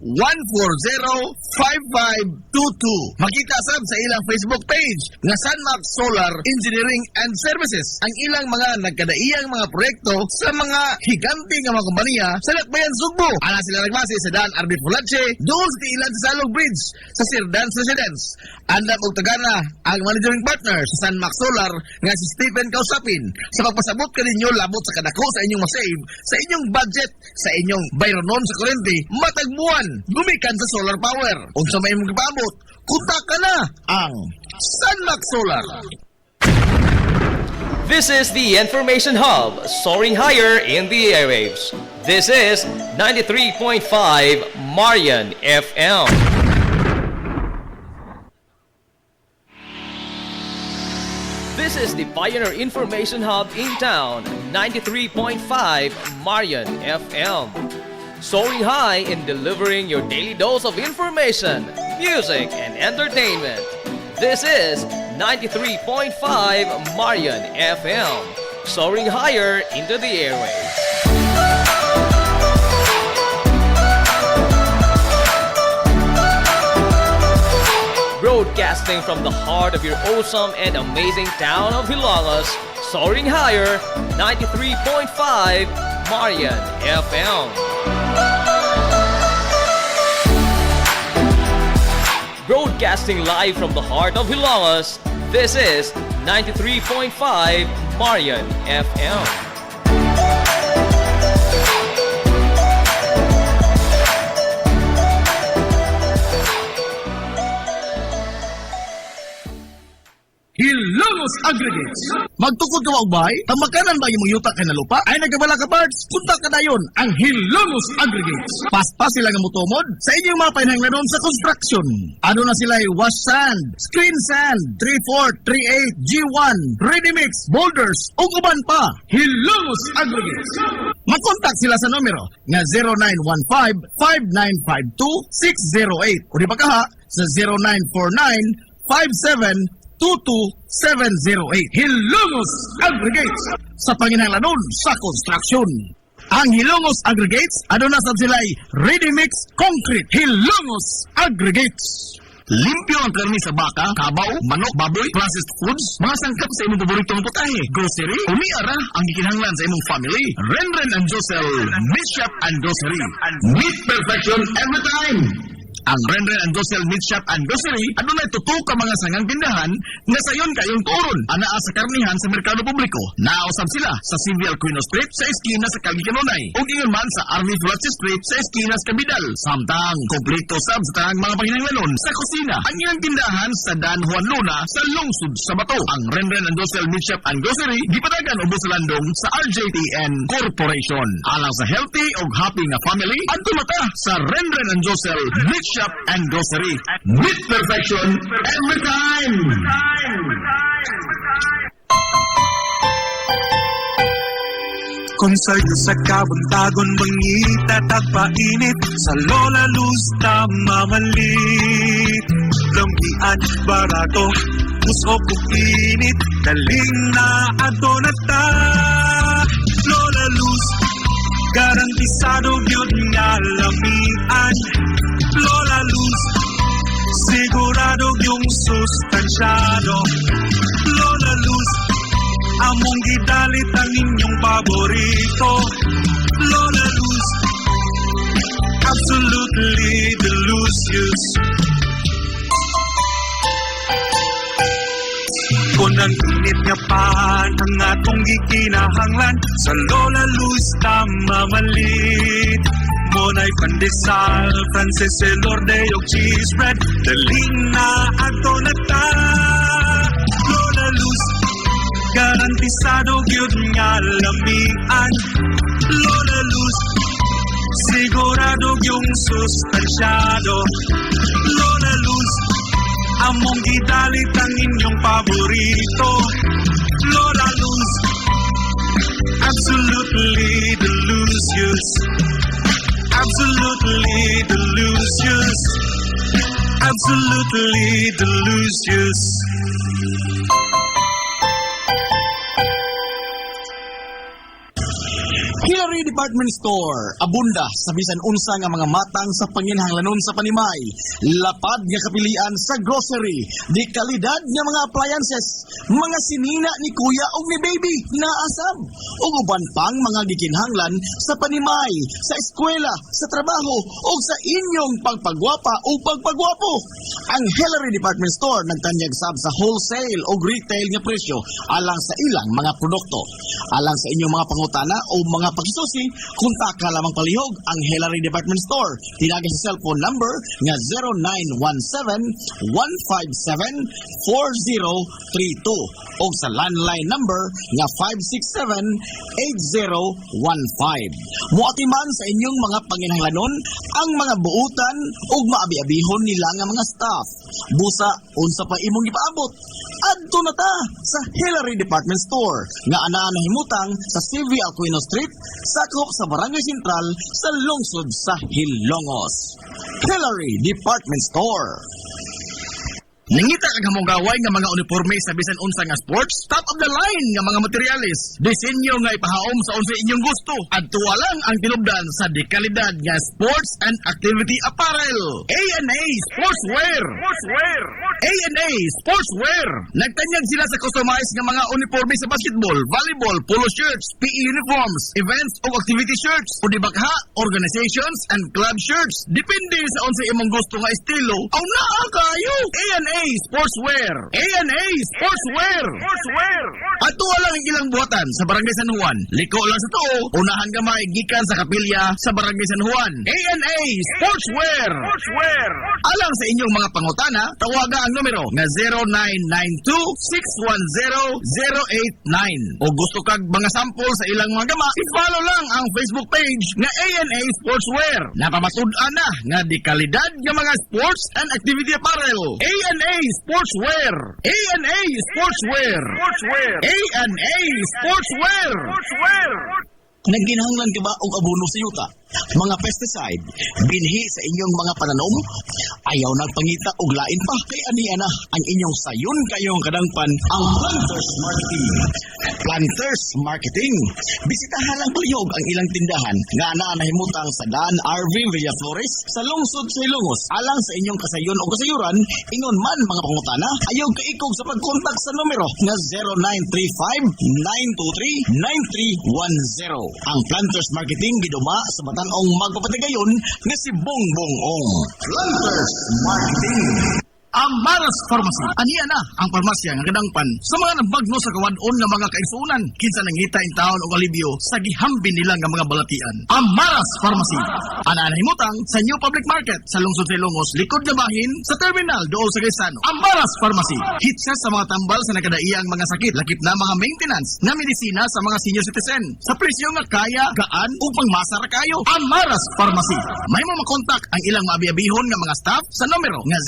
0967-140-5522. Makita sab sa ilang Facebook page nga Sunmax Solar Engineering and Services ang ilang mga nagkadaiyang mga proyekto sa mga higante nga mga kompanya sa Dakbayan Sugbo. Ana sila nagbase sa Dan RB Fulache, doon sa ilan sa Salog Bridge sa Sir Dan's Residence. Andam og tagana ang managing partner sa Sunmax Solar nga si Stephen Kausapin sa pagpasabot kaninyo labot sa kadako sa inyong masave, sa inyong budget, sa inyong bayronon sa kuryente, matagbuan, gumikan sa solar power. Unsa may imong gipaabot, kontak ka na ang Sunmax Solar. This is the Information Hub, soaring higher in the airwaves. This is 93.5 Marian FM. This is the Pioneer Information Hub in town, 93.5 Marian FM. Soaring high in delivering your daily dose of information, music, and entertainment. This is 93.5 Marian FM. Soaring higher into the airwaves. Broadcasting from the heart of your awesome and amazing town of Hilongos, soaring higher, 93.5 Marian FM. Broadcasting live from the heart of Hilongos, this is 93.5 Marian FM. Hilongos Aggregates. Magtukod ka wagbay, tamakanan ba yung yuta kay na lupa? Ay nagabala ka parts, punta ka dayon ang Hilongos Aggregates. Paspas sila nga mutumod sa inyong mga pahinanglanon sa construction. Ano na sila wash sand, screen sand, 3-4, 3-8, G1, ready mix, boulders, o uban pa. Hilongos Aggregates. Mag-contact sila sa numero nga 0915-5952-608 o di ba kaha sa 0949-5722-708. Hilongos Aggregates. Sa panginahanglanon sa construction. Ang Hilongos Aggregates, ano na sa sila'y ready mix concrete. Hilongos Aggregates. Limpyo ang karni sa baka, kabaw, manok, baboy, processed foods, mga sangkap sa imong paboritong putahe, grocery, umiara ang gikinahanglan sa imong family. Renren and Josel, Meat Shop and Grocery. Meat perfection every time. Ang Renren and Josel Meat Shop and Grocery, ano na tutok ka mga sangang tindahan nga sayon kayong turon, anaa sa karnihan sa merkado publiko. Naosab sila sa Civil Quino Street sa eskina sa Calgicanonay, o ingon man sa Army Fulache Street sa eskina sa Cabidal. Samtang kompleto sab sa tanang mga panginahanglanon sa kusina. Ang ilang tindahan sa Dan Juan Luna sa lungsod sa Bato. Ang Renren and Josel Meat Shop and Grocery gipadagan ubos sa landong sa RJTN Corporation. Alang sa healthy o happy nga family, adto mata sa Renren and Josel Meat Shop and Grocery. Meat perfection every time. Konsert sa kabuntagon mangita tagpainit sa Lola Luz tamamalit. Lampian barato, pusok ug init, daling na ato na ta. Lola Luz, garantisado gyud nga lamian. Lola Luz, sigurado yung sustansyado. Lola Luz, among gidalit ang inyong paborito. Lola Luz, Absolutely delicious. Kung ang init nga pan ang atong gikinahanglan sa Lola Luz tamamalit. Monay pandesal, Frances Elorde og cheese bread. Daling na ato na ta. Lola Luz, garantisado gyud nga lamian. Lola Luz, sigurado yung sustansyado. Lola Luz, among gidalit ang inyong paborito. Lola Luz, absolutely delicious. Absolutely delicious. Absolutely delicious. Hillary Department Store, abunda sa bisan unsa nga mga matang sa panginhanglanon sa panimay, lapad nga kapilian sa grocery, di kalidad nga mga appliances, mga sinina ni kuya o ni baby na asab, ug uban pang mga gikinhanglan sa panimay, sa eskwela, sa trabaho, o sa inyong pagpagwapa o pagpagwapo. Ang Hillary Department Store nagtanyag sab sa wholesale o retail nga presyo alang sa ilang mga produkto. Alang sa inyong mga pangutana o mga pagsusi, kontak lamang palihog ang Hillary Department Store. Tinagay sa cellphone number nga 0917-157-4032 o sa landline number nga 567-8015. Muatiman sa inyong mga panginhanglanon ang mga buutan o maabi-abihon nila nga mga staff. Busa, unsa pa imong ipaabot? Adto na ta sa Hillary Department Store nga anaa nahimutang sa CV Aquino Street, sakop sa Barangay Sentral sa lungsod sa Hilongos. Hillary Department Store. Nangita ka gamong gaway nga mga uniforme sa bisan unsa nga sports, top of the line nga mga materyales, disenyo nga ipahaom sa unsa inyong gusto. Adto lang ang tinubdan sa dekalidad nga sports and activity apparel. A&A Sportswear. A&A Sportswear. Nagtanyag sila sa customized nga mga uniforme sa basketball, volleyball, polo shirts, PE uniforms, events o activity shirts, o di bakha, organizations and club shirts. Depende sa unsa imong gusto nga estilo. Aw naa kayo. A&A Sportswear. A&A Sportswear. Ato lang ang ilang buhatan sa Barangay San Juan. Liko lang sa tuo, unahan gamay gikan sa kapilya sa Barangay San Juan. A&A Sportswear. Alang sa inyong mga pangutana, tawaga ang numero nga 0992-610-089. O gusto kag mga sample sa ilang mga gama, i-follow lang ang Facebook page nga A&A Sportswear. Napamatud-an na nga di kalidad nga mga sports and activity apparel. A&A Sportswear. A&A Sportswear. A&A Sportswear. Nagginahanglan ka ba og abono sa yuta? Mga pesticide, binhi sa inyong mga pananom? Ayaw nagpangita og lain pa kay aniya na ang inyong sayon kayong kadangpan ang Planters Marketing. Planters Marketing. Bisitahan lang palihog ang ilang tindahan nga anaa nahimutang sa Dan RV Villaflores sa lungsod sa Ilongos. Alang sa inyong kasayon o kasayuran, ingon man mga pangutana, ayaw kaikog sa pagkontak sa numero nga 0935-923-9310. Ang Planters Marketing giduma sa Batan-ong magpapatigayon nga si Bongbong Ong. Planters Marketing. Ang Maras Pharmacy. Aniya na ang parmasya nga kadangpan sa mga nagbagno sa kawadon nga mga kaigsunan. Kinsa nangita in taon og alibyo sa gihambin nila nga mga balatian. Ang Maras Pharmacy. Ana nahimutang sa New Public Market sa lungsod sa Ilongos, likod nga bahin sa terminal dool sa Gaisano. Ang Maras Pharmacy. Hitsa sa mga tambal sa nagadaiyang mga sakit, lakip na mga maintenance nga medisina sa mga senior citizen. Sa presyo nga kaya, gaan ug pangmasar kayo. Ang Maras Pharmacy. May mo makontak ang ilang maabi-abihon nga mga staff sa numero nga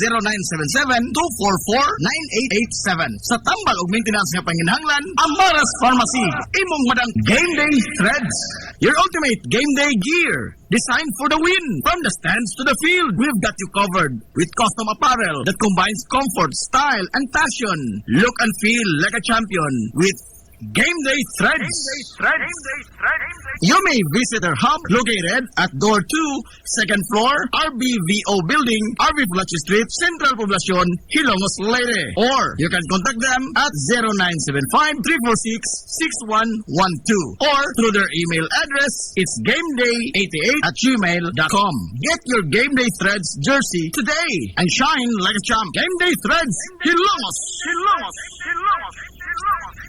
0977-244-9887. Sa tambal og maintenance nga panginhanglan, ang Maras Pharmacy. Imong madang Game Day Threads. Your ultimate game day gear. Designed for the win. From the stands to the field, we've got you covered with custom apparel that combines comfort, style, and fashion. Look and feel like a champion with Game Day Threads. You may visit our hub located at Door 2, second floor, RBVO Building, RB Fulachi Street, Central Poblacion, Hilongos, Leyte. Or you can contact them at 0975-346-6112 or through their email address, it's gameday88@gmail.com. Get your Game Day Threads jersey today and shine like a champ. Game Day Threads, Hilongos.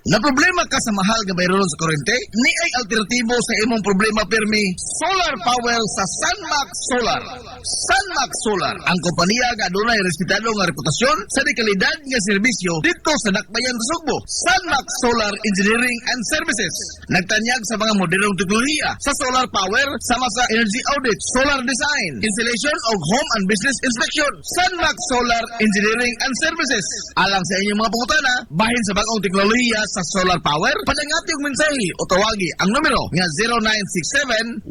Na problema ka sa mahal nga bayron sa kurente? Ni ay alternatibo sa imong problema pirmi. Solar power sa Sunmax Solar. Sunmax Solar, ang kompanya nga adunay respetado nga reputasyon sa dekalidad nga serbisyo dito sa Dakbayan sa Sugbo. Sunmax Solar Engineering and Services. Nagtanyag sa mga modernong teknolohiya sa solar power sama sa energy audit, solar design, installation of home and business inspection. Sunmax Solar Engineering and Services. Alang sa inyong mga pangutana, bahin sa bagong teknolohiya sa solar power, padangati yung mensahe o tawagi ang numero nga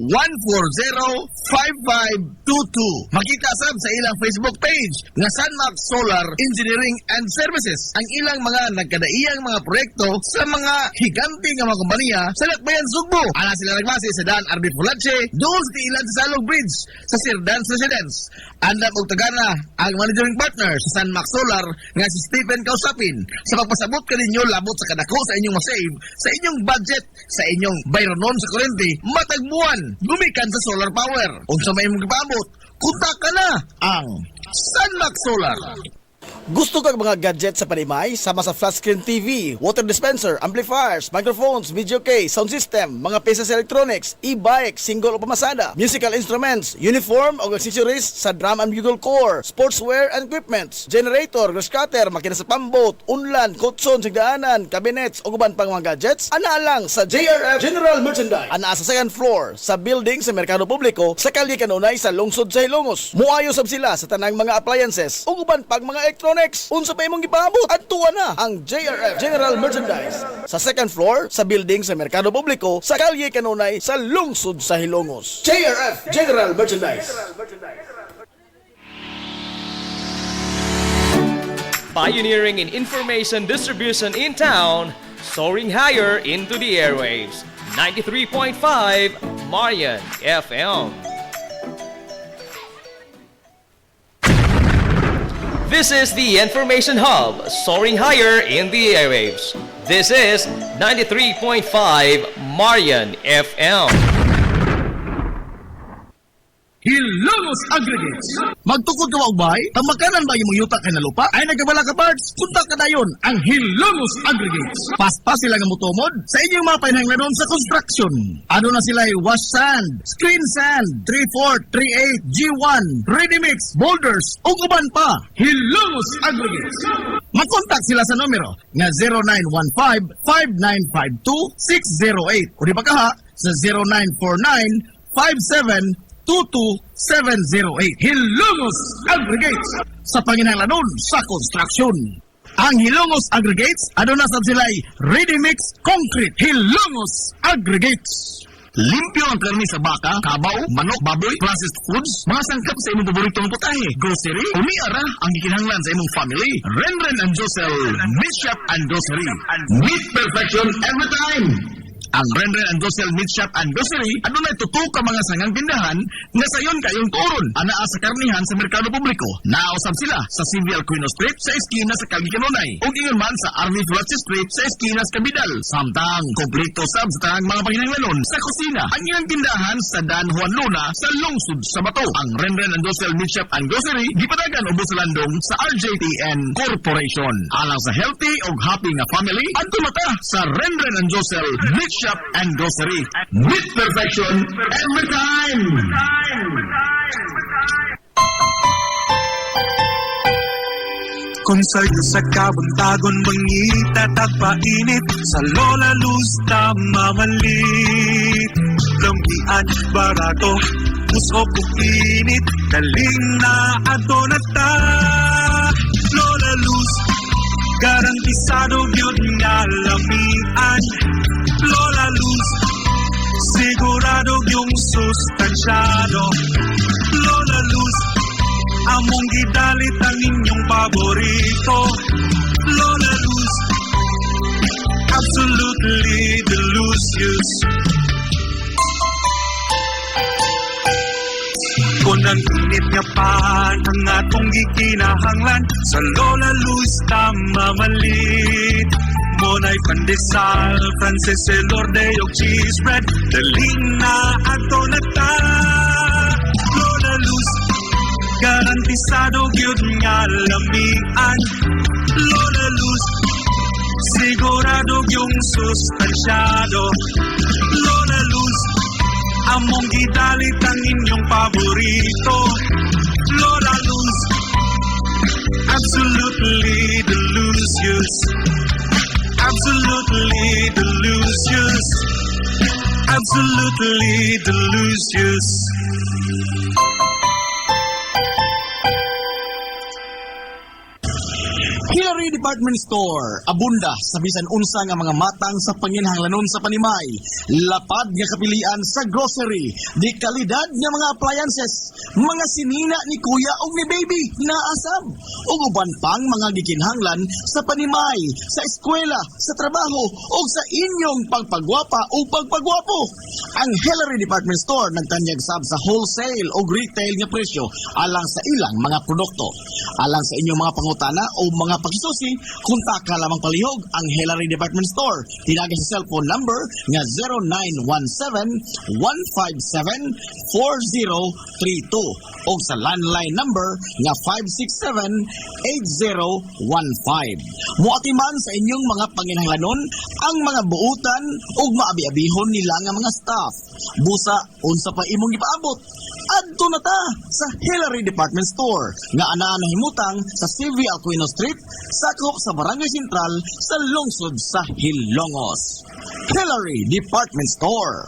0967-140-5522. Makita sab sa ilang Facebook page nga Sunmax Solar Engineering and Services ang ilang mga nagkadaiyang mga proyekto sa mga higanti nga mga kompanya sa Dakbayan Sugbo. Ana sila nagbase sa Dan RB Fulache, doon sa Ilan sa Salog Bridge sa Sir Dan's Residence. Andam og tagana ang managing partner sa Sunmax Solar nga si Stephen Kausapin sa pagpasabot kaninyo labot sa kadako sa inyong masave, sa inyong budget, sa inyong bayronon sa kurente, matagbuan, gumikan sa solar power. Unsa may imong gipaabot, kontak ka na ang Sunmax Solar. Gusto ka mga gadget sa panimay? Sama sa flat screen TV, water dispenser, amplifiers, microphones, video case, sound system, mga pieces electronics, e-bike, single o pamasada, musical instruments, uniform o accessories sa drum and bugle corps, sportswear and equipments, generator, grass cutter, makina sa pambot, unlan, kutson, sigdaanan, cabinets o guban pang mga gadgets, ana lang sa JRF General Merchandise. Ana sa second floor sa building sa Merkado Publiko sa Kalye Kanunay sa lungsod sa Hilongos. Muayo sab sila sa tanang mga appliances o guban pang mga electronics. Unsa pa imong gipaabot? Adtuwa na ang JRF General Merchandise sa second floor sa building sa Merkado Publiko sa Kalye Kanunay sa lungsod sa Hilongos. JRF General Merchandise. Pioneering in information distribution in town, soaring higher into the airwaves. 93.5 Marian FM. This is the Information Hub, soaring higher in the airwaves. This is 93.5 Marian FM. Hilongos Aggregates. Magtukod ka wa og bahay? Tamakanan ba imong yuta kay na lupa? Ay nagabala ka parts? Punta ka dayon ang Hilongos Aggregates. paspas sila nga motomod sa inyong mga panahanglanon sa construction. Ano na sila wash sand, screen sand, 3-4, 3-8, G1, ready mix, boulders, ug uban pa. Hilongos Aggregates. Makontak sila sa numero nga 0915-5952-608 o di ba kaha sa 0949-5722-708. Hilongos Aggregates. Sa panginahanglanon sa construction. Ang Hilongos Aggregates, ano na sab sila ready mix concrete. Hilongos Aggregates. Limpyo ang karni sa baka, kabaw, manok, baboy, processed foods, mga sangkap sa imong paboritong putahe, grocery, umiara ang gikinahanglan sa imong family. Renren and Josel, Meat Shop and Grocery. Meat perfection every time. Ang Renren and Josel Meat Shop and Grocery, ano na tutok ka mga sangang tindahan nga sayon kayong turon. Anaa sa karnihan sa Merkado Publiko. Nausap sila sa Civil Quino Street sa eskina sa Kalye Kanunay. O ingon man sa RV Fulache Street sa eskina sa Kabidal. Samtang kompleto sab sa tanang mga panginahanglanon sa kusina. Ang ilang tindahan sa Dan Juan Luna sa lungsod sa Bato. Ang Renren and Josel Meat Shop and Grocery gipadagan ubos sa landong sa RJTN Corporation. Alang sa healthy o happy nga family, adto mata sa Renren and Josel Meat Shop and Grocery. Meat perfection every time. Kung sa'yo sa kabuntagon mangita tagpainit sa Lola Luz mamalit Lampian barato Puso kong init Daling na ato na ta Lola Luz Garantisado yun nga lamian Lola Luz Sigurado yung sustansyado Lola Luz Among gidalit ang inyong paborito Lola Luz absolutely delicious. Kung ang init nga pan ang atong gikinahanglan sa Lola Luz tamamalit. Monay pandesal, Frances Elorde og cheese bread, daling na ato na ta. Lola Luz, garantisado gyud nga lamian. Lola Luz, sigurado yung sustansyado. Lola Luz, among gidalit ang inyong paborito. Lola Luz, absolutely delicious. Absolutely delicious. Absolutely delicious. Hillary Department Store, abunda sa bisan unsa nga mga matang sa panginhanglanon sa panimay, lapad nga kapilian sa grocery, di kalidad nga mga appliances, mga sinina ni kuya o ni baby, naasab, ug uban pang mga gikinhanglan sa panimay, sa eskwela, sa trabaho, o sa inyong pagpagwapa o pagpagwapo. Ang Hillary Department Store nagtanyag sab sa wholesale o retail nga presyo alang sa ilang mga produkto. Alang sa inyong mga pangutana o mga pagsusi, kontak ka lamang palihog ang Hillary Department Store. Tinagay sa cellphone number nga 0917-157-4032 o sa landline number nga 567-8015. Muatiman sa inyong mga panginahanglanon ang mga buutan o maabi-abihon nila nga mga staff. Busa, unsa pa imong ipaabot. Adto na ta sa Hillary Department Store nga anaa nahimutang sa CV Aquino Street, sakop sa Barangay Sentral sa lungsod sa Hilongos. Hillary Department Store.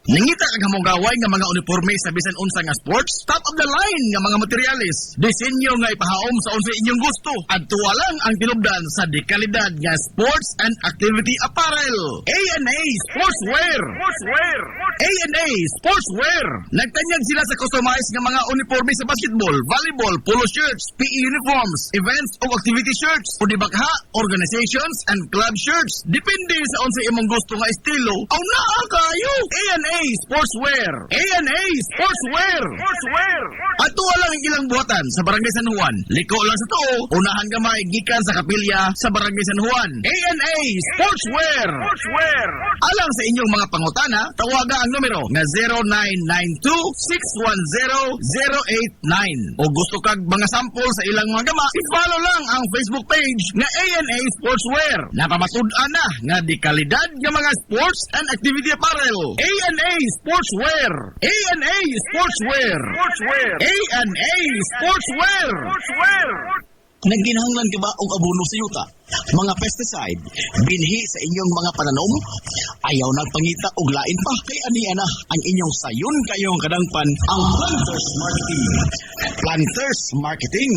Nangita kag hamugaway nga mga uniforme sa bisan unsa nga sports, top of the line nga mga materyales, disenyo nga ipahaom sa unsa inyong gusto. Adto lang ang tinubdan sa dekalidad nga sports and activity apparel. A&A Sportswear. A&A Sportswear. Nagtanyag sila sa customized nga mga uniforme sa basketball, volleyball, polo shirts, PE uniforms, events o activity shirts, o dibagha, organizations and club shirts. Depende sa unsa imong gusto nga estilo. Aw naa kayo. A&A Sportswear. A&A Sportswear. Ato lang ang ilang buhatan sa Barangay San Juan. Liko lang sa tuo, unahan gamay gikan sa kapilya sa Barangay San Juan. A&A Sportswear. Alang sa inyong mga pangutana, tawaga ang numero nga 0992-610-089. O gusto kag mga sample sa ilang mga gama, i-follow lang ang Facebook page nga A&A Sportswear. Napamatud-an na nga di kalidad nga mga sports and activity apparel. A&A Sportswear. A&A Sportswear. A&A Sportswear. Nagginahanglan ka ba og abono sa yuta? Mga pesticide, binhi sa inyong mga pananom? Ayaw nagpangita og lain pa kay aniya na ang inyong sayon kayong kadangpan ang Planters Marketing. Planters Marketing.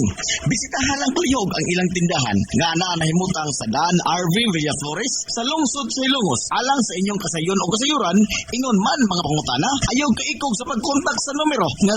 Bisitahan lang palihog ang ilang tindahan nga anaa nahimutang sa Dan RV Villaflores sa lungsod sa Ilongos. Alang sa inyong kasayon o kasayuran, ingon man mga pangutana, ayaw kaikog sa pagkontak sa numero nga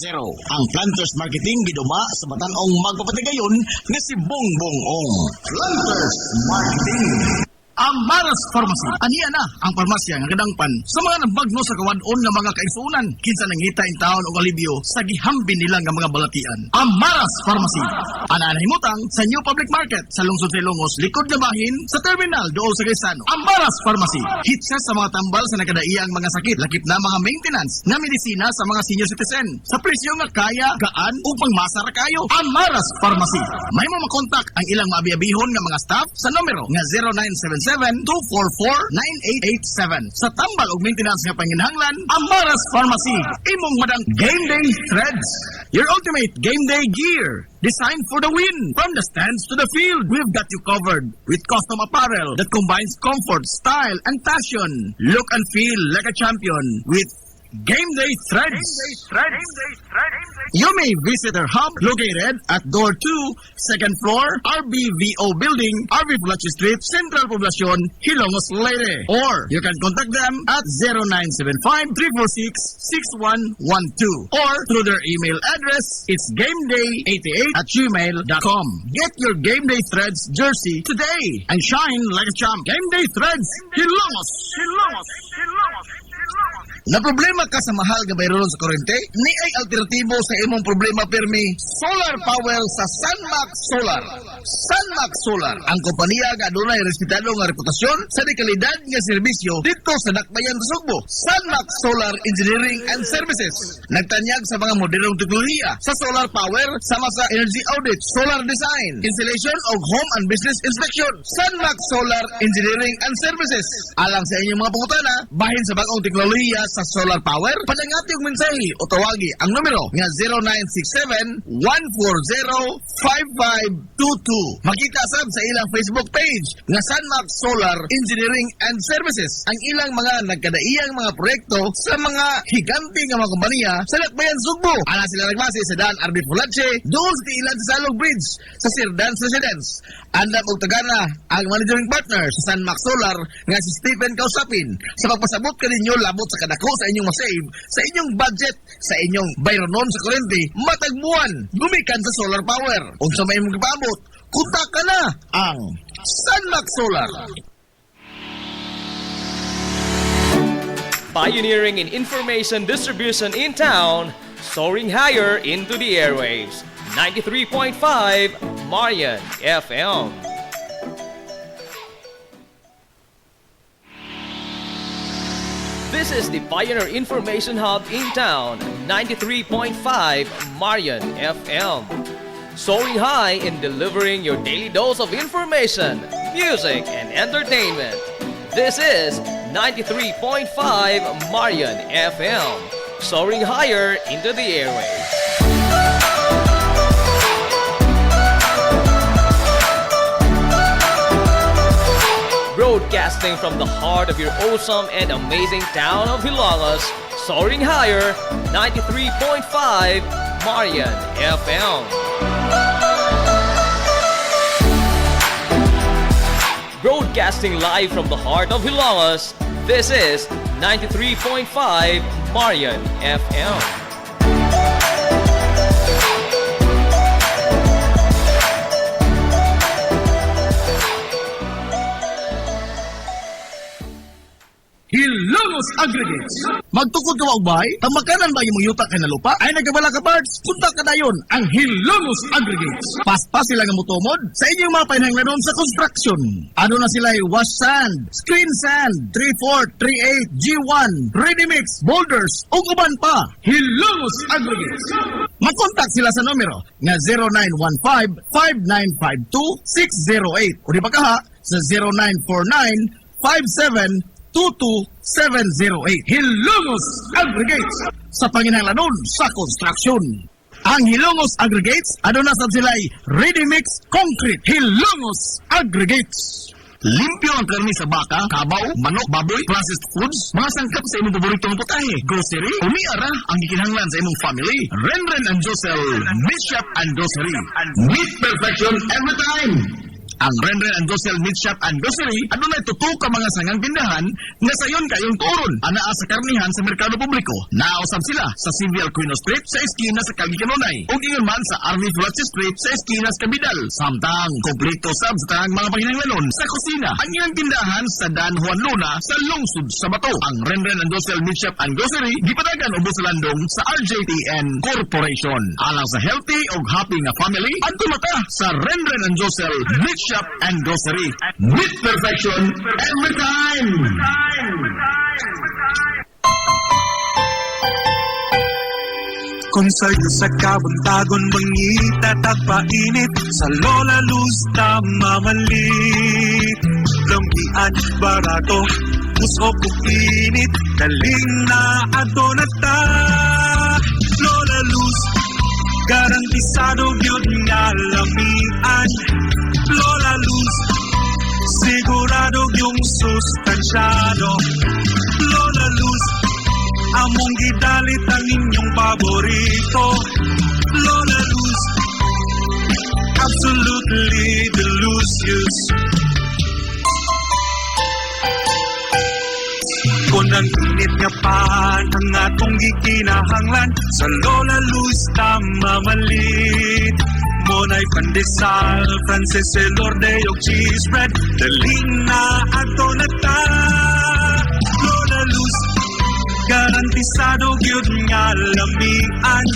0935-923-9310. Ang Planters Marketing giduma sa Batan-ong magpapatigayon nga si Bongbong Ong. Planters Marketing. Ang Maras Pharmacy. Aniya na ang parmasya nga kadangpan sa mga nabagno sa kawadon nga mga kaisunan. Kinsa nangita in taon og alibyo sa gihambin nila nga mga balatian. Ang Maras Pharmacy. Ana nahimutang sa New Public Market sa lungsod sa Ilongos, likod nga bahin sa terminal dool sa Gaisano. Ang Maras Pharmacy. Hitsa sa mga tambal sa nagkadaiyang mga sakit, lakip na mga maintenance na medisina sa mga senior citizen. Sa presyo nga kaya, gaan o pangmasa ra kayo. Ang Maras Pharmacy. May mo makontak ang ilang maabi-abihon nga mga staff sa numero nga 0977-244-9887. Sa tambal og maintenance nga panginhanglan, ang Maras Pharmacy. Imong madang Game Day Threads. Your ultimate game day gear. Designed for the win. From the stands to the field, we've got you covered with custom apparel that combines comfort, style, and fashion. Look and feel like a champion with Game Day Threads. You may visit our hub located at door 2, second floor, RBVO Building, RV Fletcher Street, Central Poblacion, Hilongos, Leyte. Or you can contact them at 0975-346-6112 or through their email address, it's gameday88@gmail.com. Get your Game Day Threads jersey today and shine like a champ. Game Day Threads, Hilongos! Na problema ka sa mahal nga bayron sa kuryente? Ni ay alternatibo sa imong problema pirmi. Solar power sa Sunmax Solar. Sunmax Solar, ang kompanya nga adunay respetado nga reputasyon sa dekalidad nga serbisyo dito sa Dakbayan, Sugbo. Sunmax Solar Engineering and Services. Nagtanyag sa mga modernong teknolohiya sa solar power sama sa energy audit, solar design, installation of home and business inspection. Sunmax Solar Engineering and Services. Alang sa inyong mga pangutana, bahin sa bagong teknolohiya sa solar power, padangati og mensahe o tawagi ang numero nga 0967-140-5522. Makita sab sa ilang Facebook page nga Sunmax Solar Engineering and Services ang ilang mga nagkadaiyang mga proyekto sa mga higante nga mga kompanya sa Dakbayan, Sugbo. Ana sila nagbase sa Dan RB Fulache, doon sa ilan sa Salog Bridge sa Sirdans Residence. Andam og tagana ang managing partner sa Sunmax Solar nga si Stephen Kausapin sa pagpasabot kaninyo labot sa kadako sa inyong masave sa inyong budget sa inyong bayronon sa kuryente matag buwan gumikan sa solar power. Kung sa may mong ipaabot, kontak ka na ang Sunmax Solar. Pioneering in information distribution in town, soaring higher into the airwaves. 93.5 Marian FM. This is the Pioneer Information Hub in town, 93.5 Marian FM. Soaring high in delivering your daily dose of information, music, and entertainment. This is 93.5 Marian FM. Soaring higher into the airwaves. Broadcasting from the heart of your awesome and amazing town of Hilongos, soaring higher, 93.5 Marian FM. Broadcasting live from the heart of Hilongos, this is 93.5 Marian FM. Hilongos Aggregates. Magtukod ka og bahay, tamakanan ba imong yuta kay na lupa? Ay nagabala ka parts, punta ka dayon ang Hilongos Aggregates. Paspas sila nga motomod sa inyong mga panahanglanon sa construction. Ano na sila wash sand, screen sand, 3-4, 3-8, G1, ready mix, boulders, ug uban pa. Hilongos Aggregates. Makontak sila sa numero nga 0915-5952-608 o di ba kaha sa 0949-5722-708. Hilongos Aggregates sa panginahanglanon sa construction. Ang Hilongos Aggregates, ano na sab sila'y ready mix concrete. Hilongos Aggregates. Limpyo ang karni sa baka, kabaw, manok, baboy, processed foods, mga sangkap sa imong paboritong putahe, grocery, umiara ang gikinahanglan sa imong family. Renren and Josel, Meat Shop and Grocery. Meat perfection every time. Ang Renren and Josel Meat Shop and Grocery, ano na tutok ka mga sangang tindahan na sayon kayong turon, anaa sa karnihan sa merkado publiko. Nausap sila sa Civil Quino Street sa eskina sa Calvi Canonay, o ingon man sa RV Fletcher Street sa eskina sa Cabidal. Samtang kompleto sab sa tanang mga panginahanglanon sa kusina. Ang ilang tindahan sa Dan Juan Luna sa lungsod sa Bato. Ang Renren and Josel Meat Shop and Grocery gipadagan ubos sa landong sa RJTN Corporation. Alang sa healthy o happy nga family, adto mata sa Renren and Josel Meat Shop and Grocery. Meat perfection every time. Kung sa'yo sa kabuntagon mangita tagpainit sa Lola Luz mamalit Lumpian barato Puso init Daling na ato na ta Lola Luz Garantisado yun nga lamian Lola Luz Sigurado yung sustansyado Lola Luz Among gidalit ang inyong paborito, Lola Luz, absolutely delicious. Kung ang init nga pan ang atong gikinahanglan, sa Lola Luz tamamalit. Monay pandesal, Frances Elorde og cheese bread, daling na ato na ta. Lola Luz, garantisado gyud nga lamian.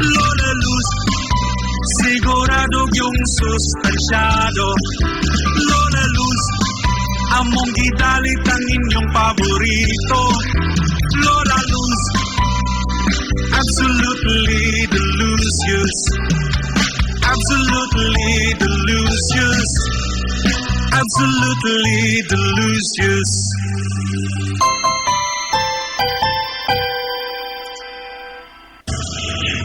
Lola Luz, sigurado yung sustansyado. Lola Luz, among gidalit ang inyong paborito. Lola Luz, absolutely delicious. Absolutely delicious. Absolutely delicious.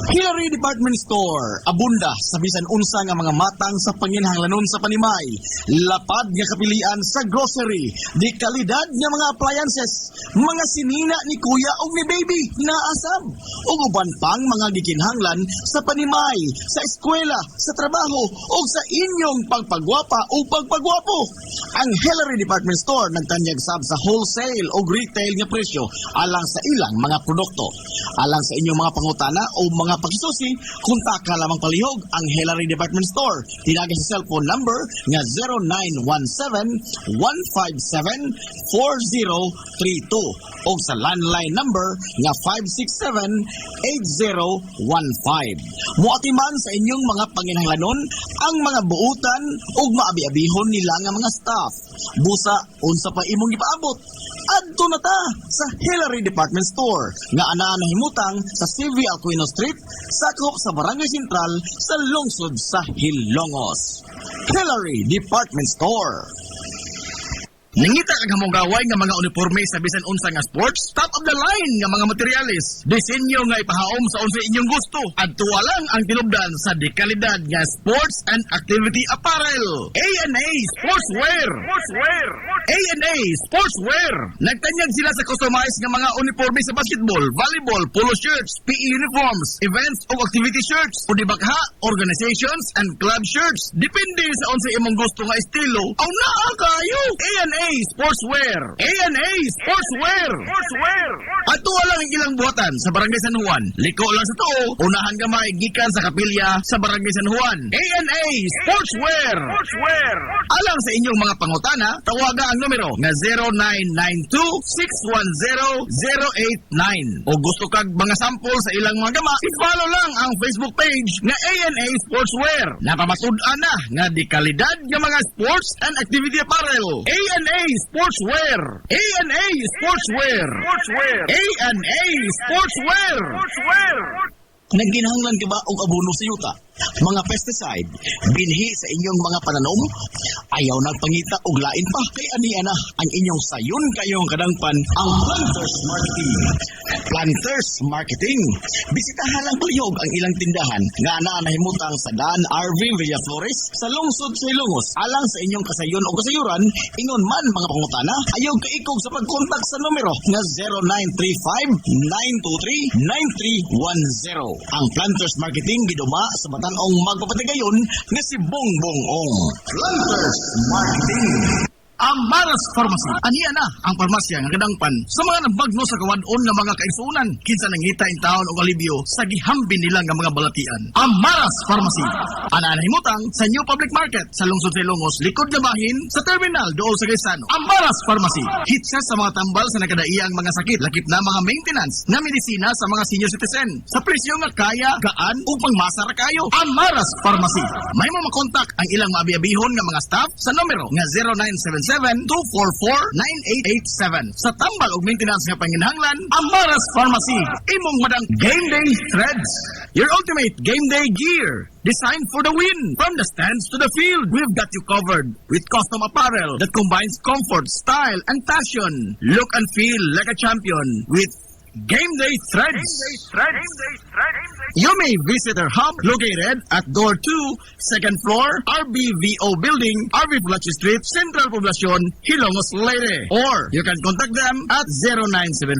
Hillary Department Store, abunda sa bisan unsa nga mga matang sa panginhanglanon sa panimay, lapad nga kapilian sa grocery, di kalidad nga mga appliances, mga sinina ni kuya o ni baby, naasab, o uban pang mga gikinhanglan sa panimay, sa eskwela, sa trabaho, o sa inyong pagpagwapa o pagpagwapo. Ang Hillary Department Store nagtanyag sab sa wholesale o retail nga presyo alang sa ilang mga produkto. Alang sa inyong mga pangutana o mga pagsusi, kontak ka lamang palihog ang Hillary Department Store. Tinagay sa cellphone number nga 0917-157-4032 o sa landline number nga 567-8015. Muatiman sa inyong mga panginhanglanon ang mga buutan o maabi-abihon nila nga mga staff. Busa, unsa pa imong ipaabot. Adto na ta sa Hillary Department Store nga anaa nahimutang sa CV Aquino Street, sakop sa Barangay Sentral sa lungsod sa Hilongos. Hillary Department Store. Nangita kag hamugaway nga mga uniforme sa bisan unsa nga sports, top of the line nga mga materyales. Disenyo nga ipahaom sa unsa inyong gusto. Adto lang ang tinubdan sa dekalidad nga sports and activity apparel. A&A Sportswear. A&A Sportswear. Nagtanyag sila sa customized nga mga uniforme sa basketball, volleyball, polo shirts, PE uniforms, events o activity shirts, o dibagha, organizations and club shirts. Depende sa unsa imong gusto nga estilo. Aw naa kayo. A&A Sportswear. A&A Sportswear. Ato lang ang ilang buhatan sa Barangay San Juan. Liko lang sa tuo, unahan gamay gikan sa kapilya sa Barangay San Juan. A&A Sportswear. Alang sa inyong mga pangutana, tawaga ang numero nga 0992-610-089. O gusto kag mga sample sa ilang mga gama, i-follow lang ang Facebook page nga A&A Sportswear. Napamasud-an na nga di kalidad nga mga sports and activity apparel. A&A Sportswear. A&A Sportswear. A&A Sportswear. Nagginahanglan ka ba og abono sa yuta? Mga pesticide, binhi sa inyong mga pananom? Ayaw nagpangita og lain pa kay aniya na ang inyong sayon kayong kadangpan ang Planters Marketing. Planters Marketing. Bisitahan lang palihog ang ilang tindahan nga anaa nahimutang sa Dan RV Villaflores sa lungsod sa Ilongos. Alang sa inyong kasayon o kasayuran, ingon man mga pangutana, ayaw kaikog sa pagkontak sa numero nga 0935-923-9310. Ang Planters Marketing giduma sa Batan-ong magpapatigayon nga si Bongbong Ong. Planters Marketing. Ang Maras Pharmacy. Aniya na ang parmasya nga kadangpan sa mga nabagno sa kawadon nga mga kaisunan. Kinsa nangita in taon og alibyo sa gihambin nila nga mga balatian. Ang Maras Pharmacy. Ana nahimutang sa New Public Market sa lungsod sa Ilongos, likod nga bahin sa terminal dool sa Gaisano. Ang Maras Pharmacy. Hitsa sa mga tambal sa nagkadaiyang mga sakit, lakip na mga maintenance na medisina sa mga senior citizen. Sa presyo nga kaya, gaan ug pangmasa ra kayo. Ang Maras Pharmacy. May mo makontak ang ilang maabi-abihon nga mga staff sa numero nga 0977-244-9887. Sa tambal og maintenance nga panginhanglan, ang Maras Pharmacy. Imong madang Game Day Threads. Your ultimate game day gear. Designed for the win. From the stands to the field, we've got you covered with custom apparel that combines comfort, style, and passion. Look and feel like a champion with Game Day Threads. You may visit our hub located at door 2, second floor, RBVO Building, RV Fletcher Street, Central Poblacion, Hilongos, Leyte. Or you can contact them at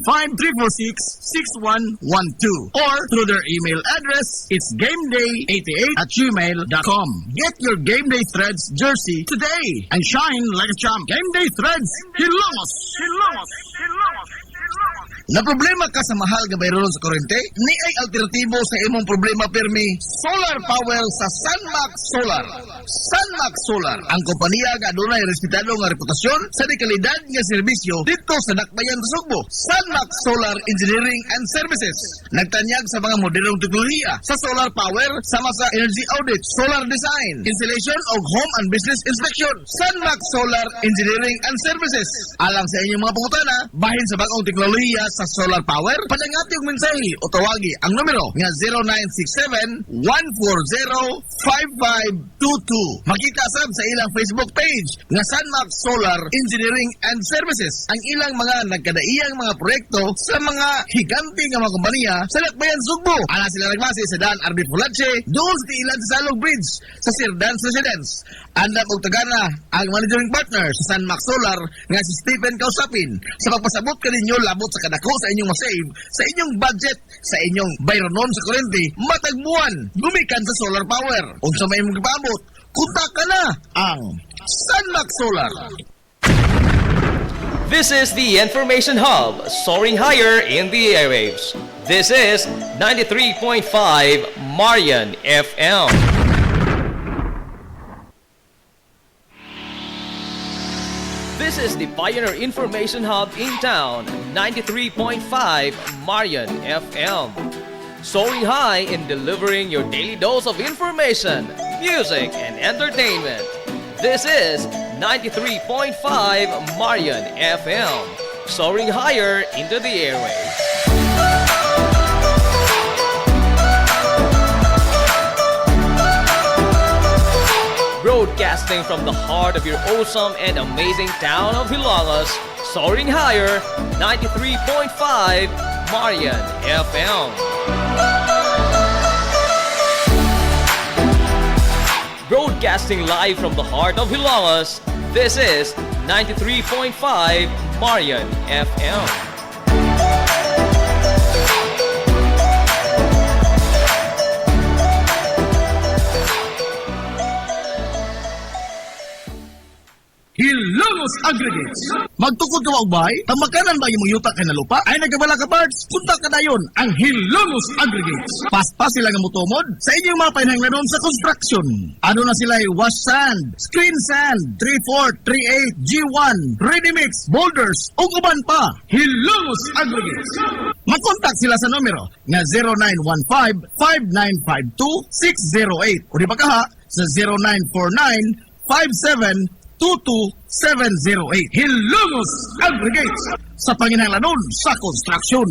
0975-346-6112 or through their email address, it's gameday88@gmail.com. Get your Game Day Threads jersey today and shine like a champ. Game Day Threads, Hilongos! Na problema ka sa mahal nga bayron sa kuryente? Ni ay alternatibo sa imong problema pirmi. Solar power sa Sunmax Solar. Sunmax Solar, ang kompanya nga adunay respetado nga reputasyon sa dekalidad nga serbisyo dito sa Dakbayan, Sugbo. Sunmax Solar Engineering and Services. Nagtanyag sa mga modernong teknolohiya sa solar power sama sa energy audit, solar design, installation of home and business inspection. Sunmax Solar Engineering and Services. Alang sa inyong mga pangutana, bahin sa bagong teknolohiya sa solar power, padangati og mensahe o tawagi ang numero nga 0967-140-5522. Makita sab sa ilang Facebook page nga Sunmax Solar Engineering and Services ang ilang mga nagkadaiyang mga proyekto sa mga higante nga mga kompanya sa Dakbayan, Sugbo. Ana sila nagbase sa Dan RB Fulache, doon sa Tiilan sa Salog Bridge sa Sirdans Residence. Andam og tagana ang managing partner sa Sunmax Solar nga si Stephen Kausapin sa pagpasabot kaninyo labot sa kadako sa inyong masave sa inyong budget sa inyong bayronon sa kuryente matag buwan gumikan sa solar power. Unsa may imong gipaabot, kontak ka na ang Sunmax Solar. This is the Information Hub, soaring higher in the airwaves. This is 93.5 Marian FM. This is the Pioneer Information Hub in town, 93.5 Marian FM. Soaring high in delivering your daily dose of information, music, and entertainment. This is 93.5 Marian FM, soaring higher into the airwaves. Broadcasting from the heart of your awesome and amazing town of Hilongos, soaring higher, 93.5 Marian FM. Broadcasting live from the heart of Hilongos, this is 93.5 Marian FM. Hilongos Aggregates. Magtukod ka maubay, tamakanan ba yung yuta kay na lupa? Ay nagabala ka parts, punta ka dayon ang Hilongos Aggregates. Paspas sila nga mutumod sa inyong mga pahinanglanon sa construction. Ano na sila wash sand, screen sand, 3/4, 3/8, G1, ready mix, boulders, ug uban pa. Hilongos Aggregates. Mag-contact sila sa numero nga 0915-5952-608 o di ba kaha sa 0949-57 22708. Hilongos Aggregates sa panginahanglanon sa construction.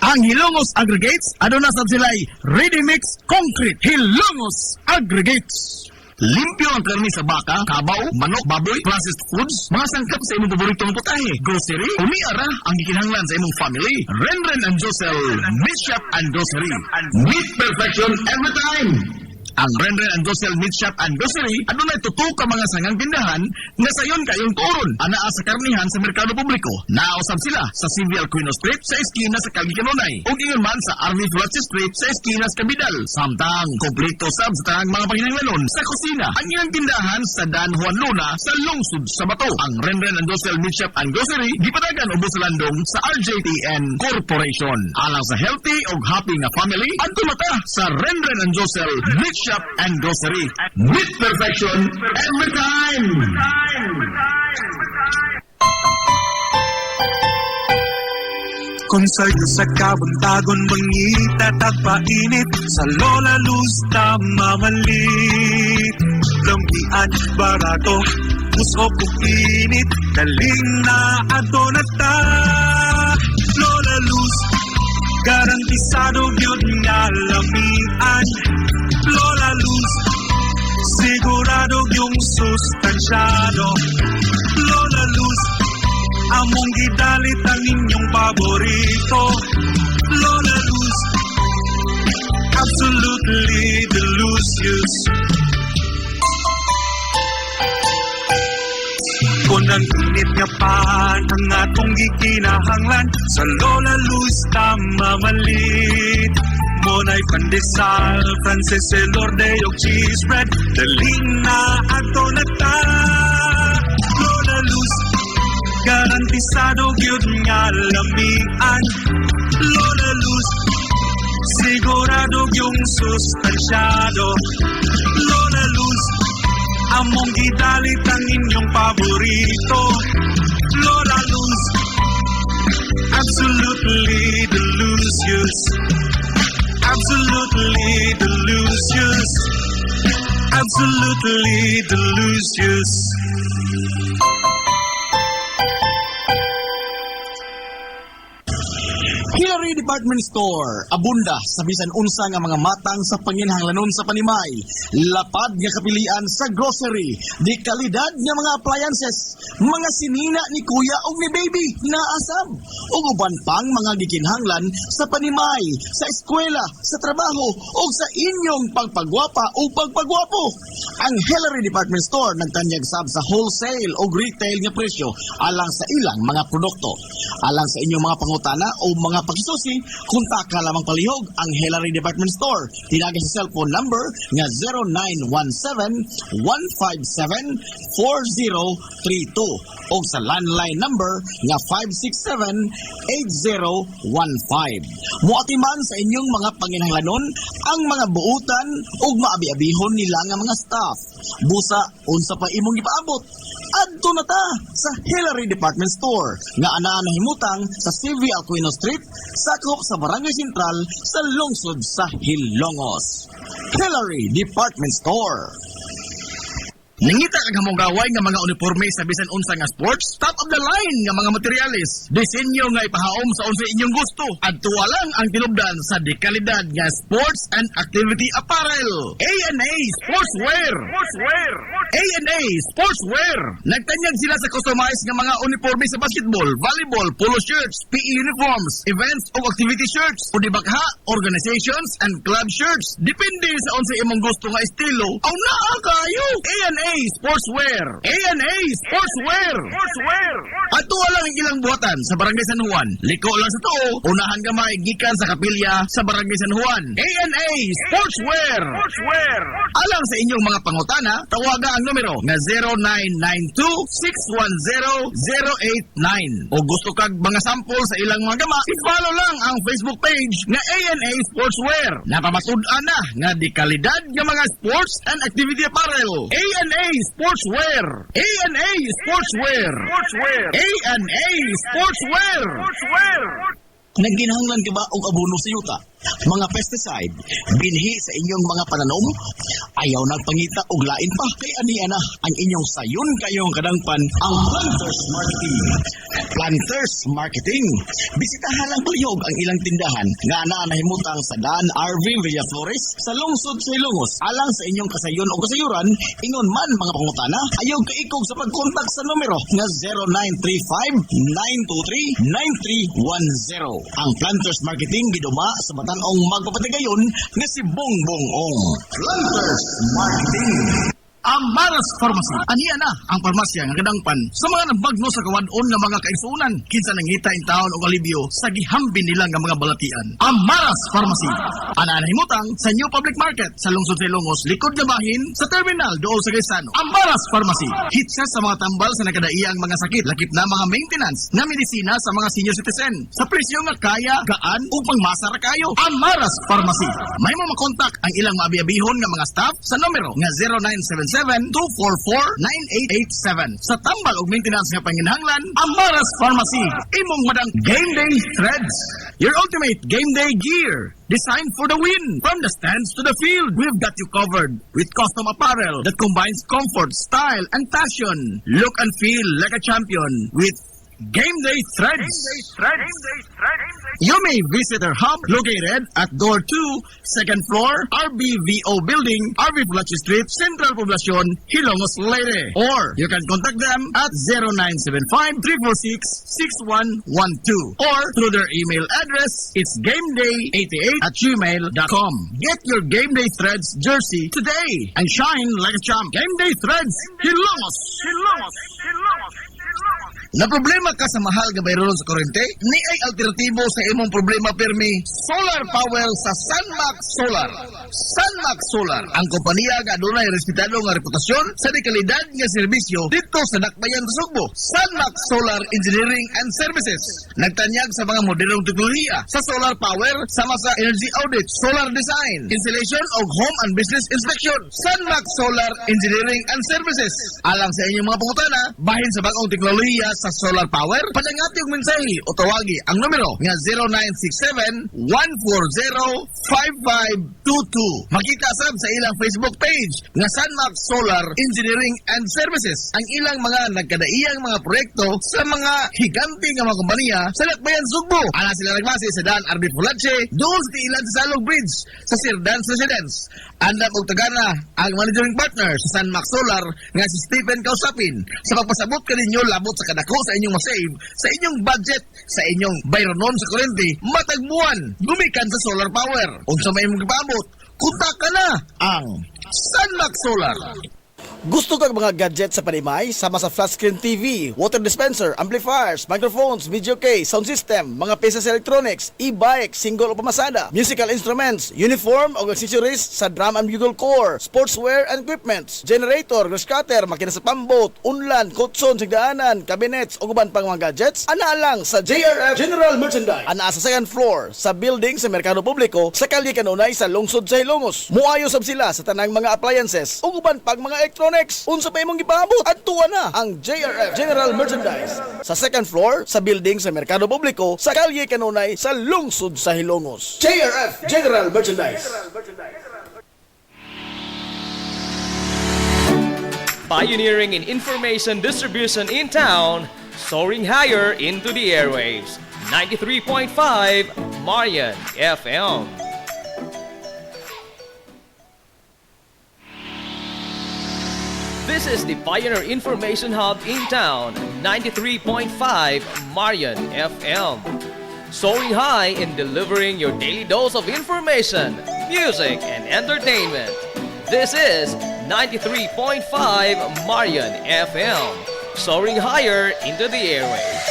Ang Hilongos Aggregates, aduna sab sila'y ready mix concrete. Hilongos Aggregates. Limpyo ang karni sa baka, kabaw, manok, baboy, processed foods, mga sangkap sa imong paboritong putahe, grocery, umiara ang gikinahanglan sa imong family. Renren and Josel, Meat Shop and Grocery. Meat perfection every time. Ang Renren and Josel Meat Shop and Grocery, adunay tutok ka mga sangang tindahan nga sayon kayong turon anaa sa karnihan sa merkado publiko. Naosab sila sa Civil Quino Street sa eskina sa Calgicanonay ug ingon man sa Army Fletcher Street sa eskina sa Cabidal. Samtang kompleto sab sa tanang mga panginahanglanon sa kusina. Ang ilang tindahan sa Dan Juan Luna sa lungsod sa Bato. Ang Renren and Josel Meat Shop and Grocery gipadagan ubos sa landong sa RJTN Corporation. Alang sa healthy ug happy nga family, adto mata sa Renren and Josel Meat Shop and Grocery. Meat perfection every time. Kung sa'yo sa kabuntagon mangita tagpainit sa Lola Luz mamalit Lampian barato Pusok kong init Kaling na ato na ta Lola Luz Garantisado yun nga lamian Lola Luz Sigurado yung sustansyado Lola Luz Among gidalit ang inyong paborito Yapan ang atong gikinahanglan sa Lola Luz tamamalit. Monay pandesal, Francis Elorde og cheese bread. Daling na ato na ta. Lola Luz, garantisado gyud nga lamian. Lola Luz, sigurado yung sustansyado. Lola Luz, among gidalit ang inyong paborito. Lola Luz, absolutely delicious. Absolutely delicious. Absolutely delicious. Hillary Department Store, abunda sa bisan unsa nga mga matang sa panginhanglanon sa panimay, lapad nga kapilian sa grocery, di kalidad nga mga appliances, mga sinina ni kuya o ni baby na asab, ug uban pang mga gikinhanglan sa panimay, sa eskwela, sa trabaho, o sa inyong pagpagwapa o pagpagwapo. Ang Hillary Department Store nagtanyag sab sa wholesale o retail nga presyo alang sa ilang mga produkto. Alang sa inyong mga pangutana o mga pagsusi, kunta ka lamang palihog ang Hillary Department Store. Tinagay sa cellphone number nga 0917-157-4032 o sa landline number nga 567-8015. Muatiman sa inyong mga panginhanglanon ang mga buutan o maabi-abihon nila nga mga staff. Busa, unsa pa imong ipaabot. Adto na ta sa Hillary Department Store nga anaa nahimutang sa CV Aquino Street, sakop sa Barangay Sentral sa lungsod sa Hilongos. Hillary Department Store. Nangita kag hamong gaway nga mga uniforme sa bisan unsa nga sports, top of the line nga mga materyales, disenyo nga ipahaom sa unsa inyong gusto. Adto lang ang tinubdan sa dekalidad nga sports and activity apparel. A&A Sportswear. A&A Sportswear. Nagtanyag sila sa customized nga mga uniforme sa basketball, volleyball, polo shirts, PE uniforms, events o activity shirts, o dibakha, organizations and club shirts. Depende sa unsa imong gusto nga estilo. Aw naa kayo. A&A Sportswear. A&A Sportswear. Ato lang ang ilang buhatan sa Barangay San Juan. Liko lang sa tuo, unahan gamay gikan sa kapilya sa Barangay San Juan. A&A Sportswear. Alang sa inyong mga pangutana, tawaga ang numero nga 0992-610-089. O gusto kag mga sample sa ilang mga gama, i-follow lang ang Facebook page nga A&A Sportswear. Napamatud-an na nga di kalidad nga mga sports and activity apparel. A&A Sportswear. A&A Sportswear. A&A Sportswear. Nagginahanglan ka ba og abono sa yuta? Mga pesticide, binhi sa inyong mga pananom? Ayaw nagpangita og lain pa. Kay aniya na ang inyong sayon kayong kadangpan ang Planters Marketing. Planters Marketing. Bisitahan lang palihog ang ilang tindahan nga anaa nahimutang sa Dan RV Villaflores sa lungsod sa Ilongos. Alang sa inyong kasayon o kasayuran, ingon man mga pangutana, ayaw kaikog sa pagkontak sa numero nga 0935-923-9310. Ang Planters Marketing giduma sa Batanong magpapatigayon nga si Bongbong Ong. Planters Marketing. Ang Maras Pharmacy. Aniya na ang parmasya nga kadangpan sa mga nabagno sa kawadon nga mga kaisunan. Kinsa nangita in taon og alibyo sa gihambin nila nga mga balatian. Ang Maras Pharmacy. Ana nahimutang sa New Public Market sa lungsod sa Ilongos, likod nga bahin sa terminal dool sa Gaisano. Ang Maras Pharmacy. Hitsa sa mga tambal sa nagkadaiyang mga sakit, lakip na mga maintenance nga medisina sa mga senior citizen. Sa presyo nga kaya, gaan ug pangmasa ra kayo. Ang Maras Pharmacy. May mo makontak ang ilang maabi-abihon nga mga staff sa numero nga 0977-244-9887. Sa tambal og maintenance nga panginhanglan, ang Maras Pharmacy. Imong madang Game Day Threads. Your ultimate game day gear. Designed for the win. From the stands to the field, we've got you covered with custom apparel that combines comfort, style, and fashion. Look and feel like a champion with Game Day Threads. You may visit our hub located at Door 2, 2nd floor, RBVO Building, RV Pulachi Street, Central Poblacion, Hilongos, Leyte. Or you can contact them at 0975-346-6112 or through their email address, it's gameday88@gmail.com. Get your Game Day Threads jersey today and shine like a champ. Game Day Threads, Hilongos. Na problema ka sa mahal nga bayron sa kuryente? Ni ay alternatibo sa imong problema pirmi, solar power sa Sunmax Solar. Sunmax Solar, ang kompanya nga adunay respetado nga reputasyon sa dekalidad nga serbisyo dito sa Dakbayan sa Sugbo. Sunmax Solar Engineering and Services. Nagtanyag sa mga modernong teknolohiya sa solar power sama sa energy audit, solar design, installation of home and business inspection. Sunmax Solar Engineering and Services. Alang sa inyong mga pangutana, bahin sa bagong teknolohiya sa solar power, padangati og mensahe o tawagi ang numero nga 0967-140-5522. Makita sab sa ilang Facebook page nga Sunmax Solar Engineering and Services ang ilang mga nagkadaiyang mga proyekto sa mga higante nga mga kompanya sa Dakbayan Sugbo. Ana sila nagbase sa Dan RB Fulache, doon sa ilan sa Salog Bridge sa Sir Dan's Residence. Andam og tagana ang managing partner sa Sunmax Solar nga si Stephen Kausapin sa pagpasabot kaninyo labot sa kadako sa inyong masave sa inyong budget sa inyong bayronon sa kuryente matag buwan gumikan sa solar power. Unsa may imong gipaabot, kontak ka na ang Sunmax Solar. Gusto kang mga gadget sa panimay sama sa flat screen TV, water dispenser, amplifiers, microphones, video case, sound system, mga pieces electronics, e-bike, single o pamasada, musical instruments, uniform o accessories sa drum and bugle corps, sportswear and equipments, generator, grass cutter, makina sa pambot, unlan, kutson, sigdaanan, cabinets o guban pang mga gadgets, ana lang sa JRF General Merchandise. Ana sa second floor sa building sa Merkado Publiko sa kalye kanunay sa lungsod sa Hilongos. Muayo sab sila sa tanang mga appliances o guban pang mga electronics. Unsa pa imong gipaabot? Adtuwa na ang JRF General Merchandise sa second floor sa building sa Merkado Publiko sa kalye kanunay sa lungsod sa Hilongos. JRF General Merchandise. Pioneering in information distribution in town, soaring higher into the airwaves. 93.5 Marian FM. This is the Pioneer Information Hub in town, 93.5 Marian FM. Soaring high in delivering your daily dose of information, music, and entertainment. This is 93.5 Marian FM. Soaring higher into the airwaves.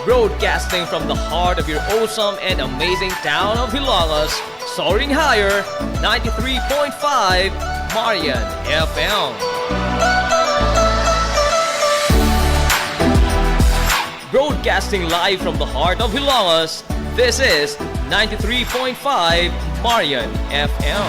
Broadcasting from the heart of your awesome and amazing town of Hilongos, soaring higher, 93.5 Marian FM. Broadcasting live from the heart of Hilongos, this is 93.5 Marian FM.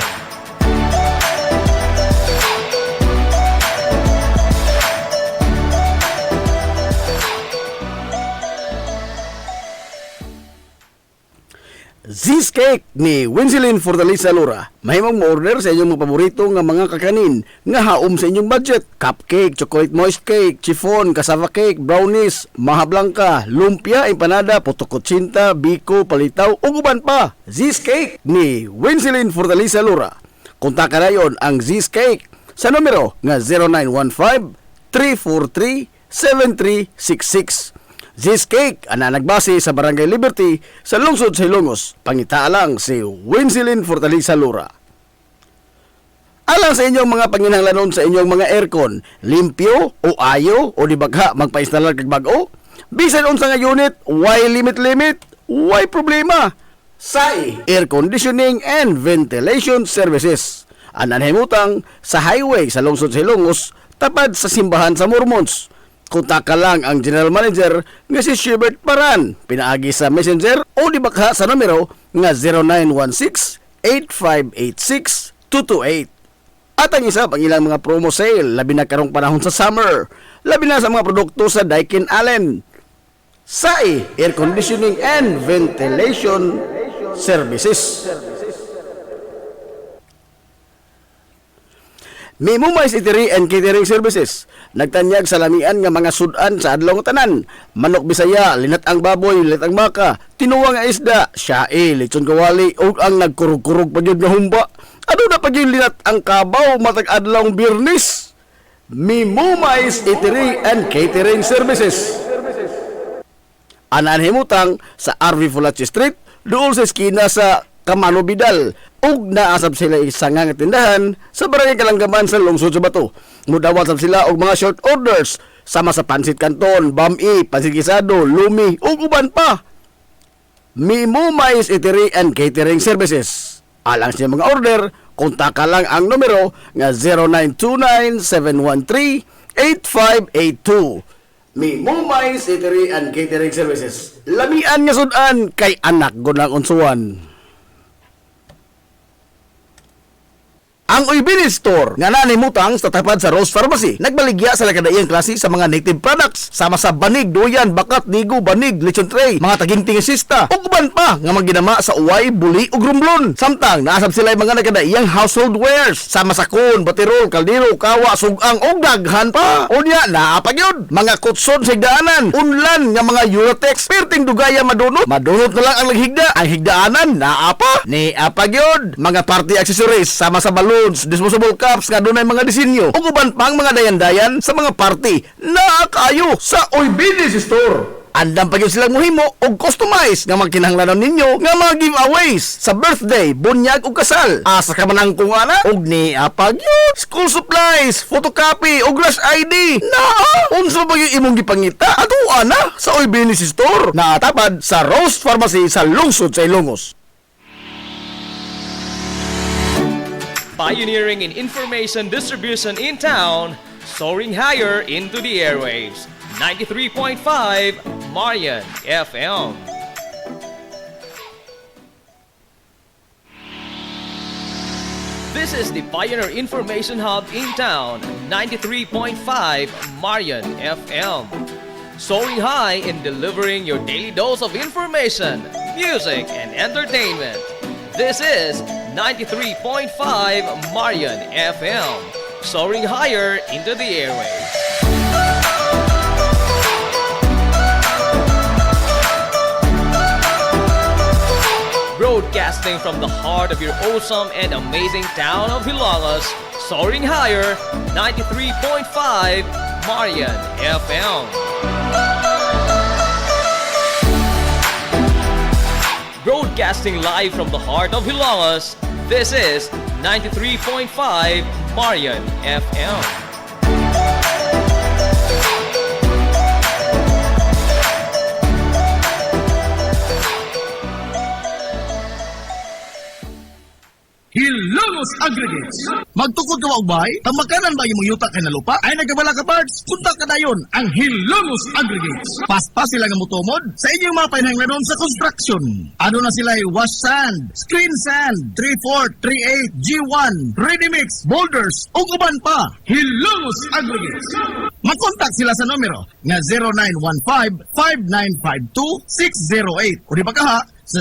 Z's Cake ni Winsilin Fortaleza Lura. Mahimong mo-order sa inyong mga paborito nga mga kakanin nga haom sa inyong budget. Cupcake, chocolate moist cake, chiffon, cassava cake, brownies, maha blanca, lumpia, empanada, potokotsinta, biko, palitaw, ug uban pa. Z's Cake ni Winsilin Fortaleza Lura. Kontakan na yon ang Z's Cake sa numero nga 0915-343-7366. Z's Cake, ana nagbase sa Barangay Liberty sa lungsod sa Hilongos. Pangita lang si Winsilin Fortaleza Lura. Alang sa inyong mga panginahanglanon sa inyong mga aircon, limpyo o ayo o di bagha magpa-installer kag bag-o? Bisan unsa nga unit, why limit? Why problema? SAI Air Conditioning and Ventilation Services. Ananhimutang sa highway sa lungsod sa Hilongos, tapad sa simbahan sa Mormons. Kontak ka lang ang General Manager nga si Shubert Paran. Pinaagi sa Messenger o di bakha sa numero nga 0916-8586-228. At ang isa pang ilang mga promo sale, labi na karong panahon sa summer, labi na sa mga produkto sa Daikin Allen. SAI Air Conditioning and Ventilation Services. Mimumais Eatery and Catering Services. Nagtanyag sa lamian nga mga sudan sa adlaw nga tanan. Manok Bisaya, linat ang baboy, linat ang baka, tinuwa nga isda, siyae, lechon kawali, o ang nagkurug-kurug pa yun nga humba. Ano na pa yun linat ang kabaw matag adlaw Birnis? Mimumais Eatery and Catering Services. Anan himutang sa RV Fulache Street, doon sa eskina sa Camano Vidal, ug naasab sila isa nga tindahan sa barangay Kalanggaman sa lungsod sa Bato. Mudawat sab sila og mga short orders sama sa pansit canton, bami, pansit gisado, lumi ug uban pa. Mimo Mais Eatery and Catering Services. Alang sa mga order, kontak lang ang numero nga 0929-713-8582. Mimo Mais Eatery and Catering Services. Lamian nga sudan kay anak gunang unsuan. Ang Uybini Store nga nanimutang sa tapat sa Rose Pharmacy nagbaligya sa lakadaiyang klase sa mga native products sama sa banig, duyan, bakat, nigo, banig, lechon tray, mga taginting sista ug uban pa nga maginama sa uway, buli ug rumblon. Samtang naasab sila mga nakadaiyang household wares sama sa kun, batirol, kaldero, kawa, sugang ug daghan pa. Unya naa pa gyud mga kutson sa higdaanan, unlan nga mga Eurotex perting dugaya madunot na lang ang higda. Ang higdaanan naa pa ni apa gyud mga party accessories sama sa balon, disposable cups nga dunay mga disenyo ug uban pang mga dayan-dayan sa mga party na kayo sa Uybini Store. Andam pa gyud silang mohimo og customize nga magkinahanglanon ninyo nga mga giveaways sa birthday, bunyag ug kasal. Asa ka man ang kung ana og ni apag yun, school supplies, photocopy ug rush ID. Na unsa ba gyud imong gipangita ato ana sa Uybini Store na atapad sa Rose Pharmacy sa lungsod sa Ilongos. Pioneering in information distribution in town, soaring higher into the airwaves. 93.5 Marian FM. This is the Pioneer Information Hub in town. 93.5 Marian FM. Soaring high in delivering your daily dose of information, music, and entertainment. This is 93.5 Marian FM, soaring higher into the airwaves. Broadcasting from the heart of your awesome and amazing town of Hilangas, soaring higher, 93.5 Marian FM. Broadcasting live from the heart of Hilangas, this is 93.5 Marian FM. Hilongos Aggregates. Magtukod ka wagbay, tamakanan ba yung yuta kay na lupa? Ay nagabala ka parts, punta ka dayon ang Hilongos Aggregates. Paspas sila nga mutumod sa inyong mga pahinanglanon sa construction. Ano na sila wash sand, screen sand, 3-4, 3-8, G1, ready mix, boulders, ug uban pa. Hilongos Aggregates. Mag-contact sila sa numero nga 0915-5952-608 o di ba kaha sa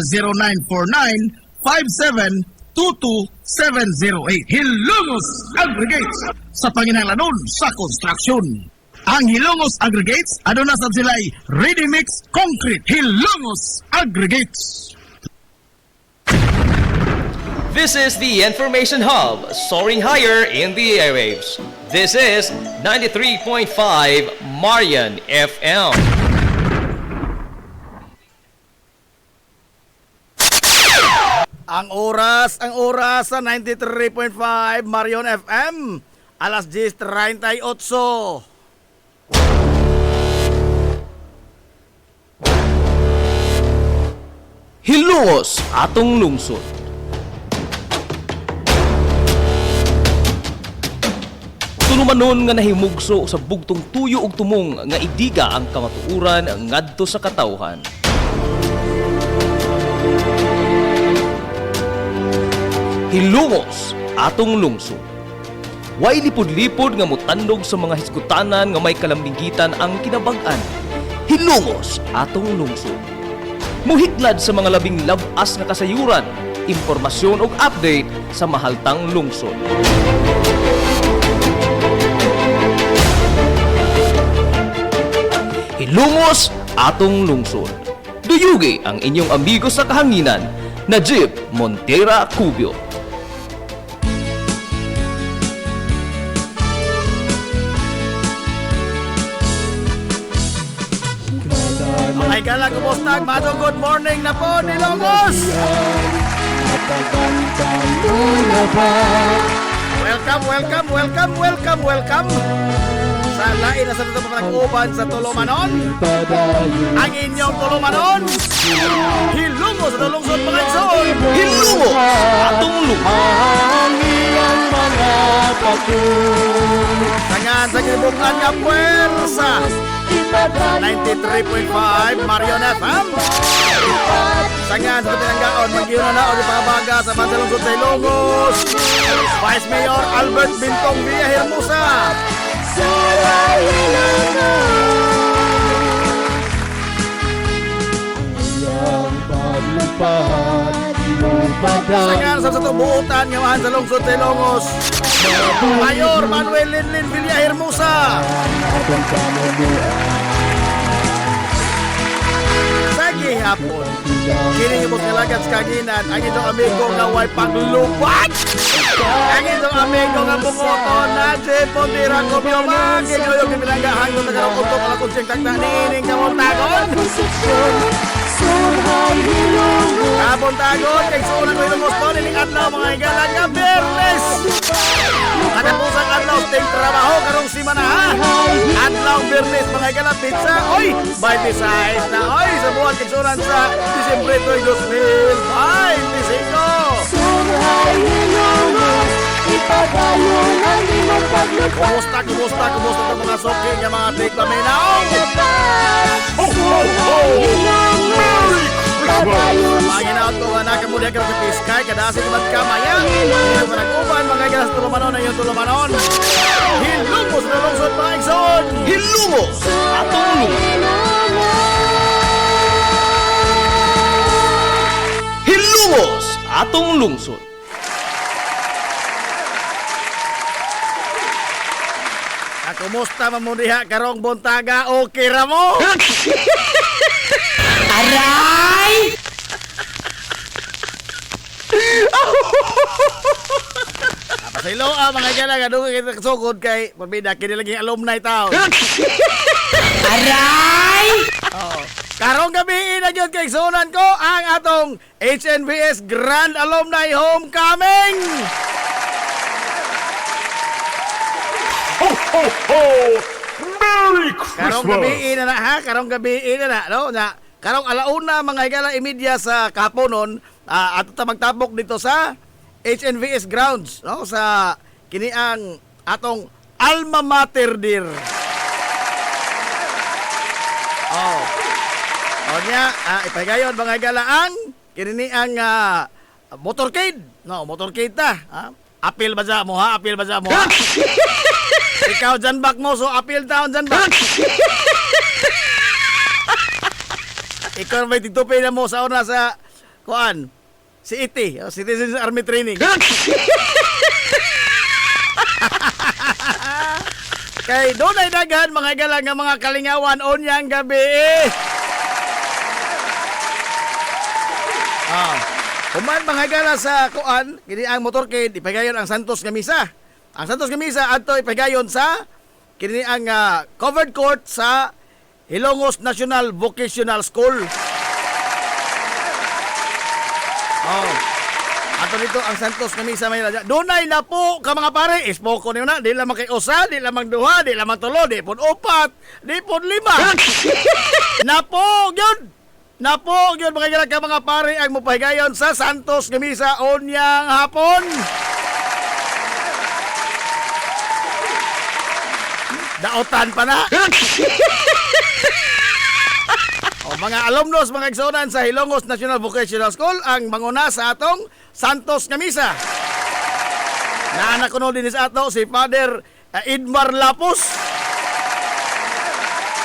0949-57 22708. Hilongos Aggregates sa panginahanglanon sa construction. Ang Hilongos Aggregates aduna sab sila'y ready mix concrete. Hilongos Aggregates. This is the Information Hub, soaring higher in the airwaves. This is 93.5 Marian FM. Ang oras sa 93.5 Marion FM, alas 10:38. Hilongos atong lungsod. Tunumanon nga nahimugso sa bugtong tuyo ug tumong nga idiga ang kamatuuran ngadto sa katawhan. Hilongos atong lungsod. Way lipod-lipod nga mutandog sa mga hisgutanan nga may kalambingitan ang kinabag-an. Hilongos atong lungsod. Muhiklad sa mga labing labas nga kasayuran, impormasyon ug update sa mahaltang lungsod. Hilongos atong lungsod. Duyugi ang inyong amigo sa kahanginan, Najib Montera Cubio. Ay kala kumustag, Mado, good morning na po, Hilongos! Welcome. Sa lain na sa ito panag-uban sa Tulumanon. Ang inyong Tulumanon. Hilungo sa Tulungsod mga igsoon. Hilungo atong Tangan sa kinibukan nga puwersa. 93.5 Marion FM. Tangan sa pinanggaon magyuna na o di pabaga sa Mansalungsod sa Ilongos. Vice Mayor Albert Bintong Villahermosa. Tangan sa tubuutan nga mahan sa lungsod sa Ilongos. Mayor Manuel Linlin Villahermosa. Sa gihapon, kini ibog nalagat sa kaginan ang itong amigo nga way paglupat. Ang itong amigo nga bumoto na si Pondira Cobioma. Kinoyong pinanggahan ng tagarong utok ala kunsing takta niining kamontagon. Kamontagon, kay suunang ko itong gusto niling adlaw mga igalang nga Bernes. Katapusang adlaw ting trabaho karong simana ha. Adlaw Bernes mga igalang pizza. Oy, by Pisais na oy sa buwan kiksunan sa Disyembre 2025. Kumusta ang mga soki nga mga take paminaw? Panginaot ko na kamudiya ka sa piskay kadasi naman kamaya. Hindi pa nag-uban mga galas tulumanon na yung tulumanon. Hilungos na lungsod mga igsoon. Hilungos atong Hilungos atong lungsod. Kumusta mamuniha karong buntaga okay ra mo? Aray! Pasilo mga gala nga doon kita kasugod kay pabida kini lagi alumni tao. Aray! Karong gabi na gyud kay sunan ko ang atong HNVS Grand Alumni Homecoming. Merry Karong gabi na ha, karong gabi na no na. Karong alauna mga higala imedya sa kaponon ato ta magtabok dito sa HNVS grounds no sa kini ang atong alma mater dir. Onya ipahigayon mga higala ang kini ang motorcade. No, motorcade ta. Apil ba mo ha? Apil ba mo ha? Ikaw dyan bak mo, so appeal down dyan bak. Ikaw may titupi na mo sa una sa kuan si Iti, Citizens Army Training. Kay doon ay daghan mga galang nga mga kalingawan onyang gabi. Kuman mga gala sa kuan, kini ang motorcade ipahigayon ang Santos nga Misa. Ang Santos nga Misa adto ipahigayon sa kini ang covered court sa Hilongos National Vocational School. Ato dito ang Santos nga Misa may dunay na po ka mga pare, ispoko niyo na, di lamang kay usa, di lamang duha, di lamang tulo, di pun upat, di pun lima. Napog yun mga galang ka mga pare ang mupahigayon sa Santos nga Misa onyang hapon. Daotan pa na. Mga alumnos, mga igsonan sa Hilongos National Vocational School ang manguna sa atong Santos nga Misa. Naanak ko din sa ato si Father Idmar Lapus.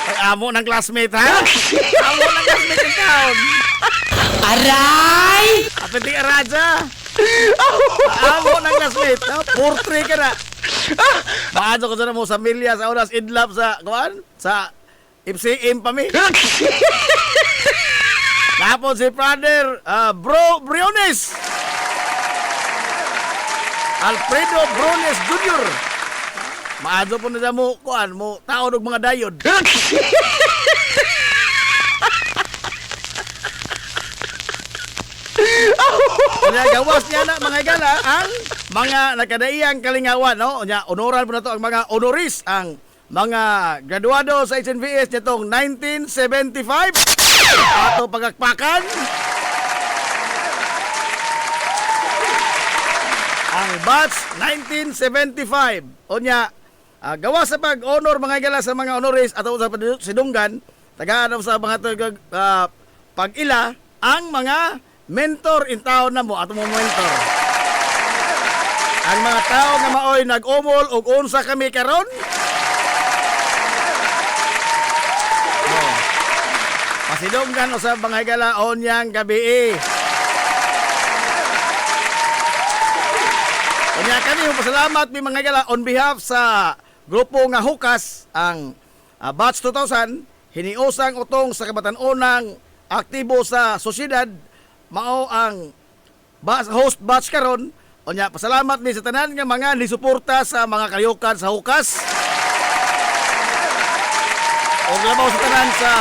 Ay, amo ng classmate ha? Amo ng classmate ng taon. Aray! Apeti Araja. Amo ng classmate. Portrait ka na. Maadto ko sa mo sa milya sa oras idlap sa kuan sa FCM pa mi. Tapos si Father Bro Briones. Alfredo Briones Jr. Maadto po na mo kuan mo taon og mga dayod. Unya gawas niya na mga gala ang mga nakadaiyang kalingawan, no? Unya onoran po na to ang mga honoris, ang mga graduado sa HNVS nitong 1975. Ato pagakpakan. Ang batch 1975. Unya gawa sa pag-honor mga gala sa mga honoris ato sa sidunggan, tagaan sa mga pag-ila ang mga mentor in town na mo ato mo mentor. Ang mga tao nga maoy nag-umol og unsa kami karon. Pasidunggan sa mga galaon yang gabi. Unya kami pasalamat mi mga gala on behalf sa grupo nga Hukas ang batch 2000 hiniusang utong sa kabatan-onang aktibo sa sosyedad mao ang host batch karon. Unya pasalamat mi sa tanan nga mga nisuporta sa mga kayukan sa Hukas. Og labaw sa tanan sa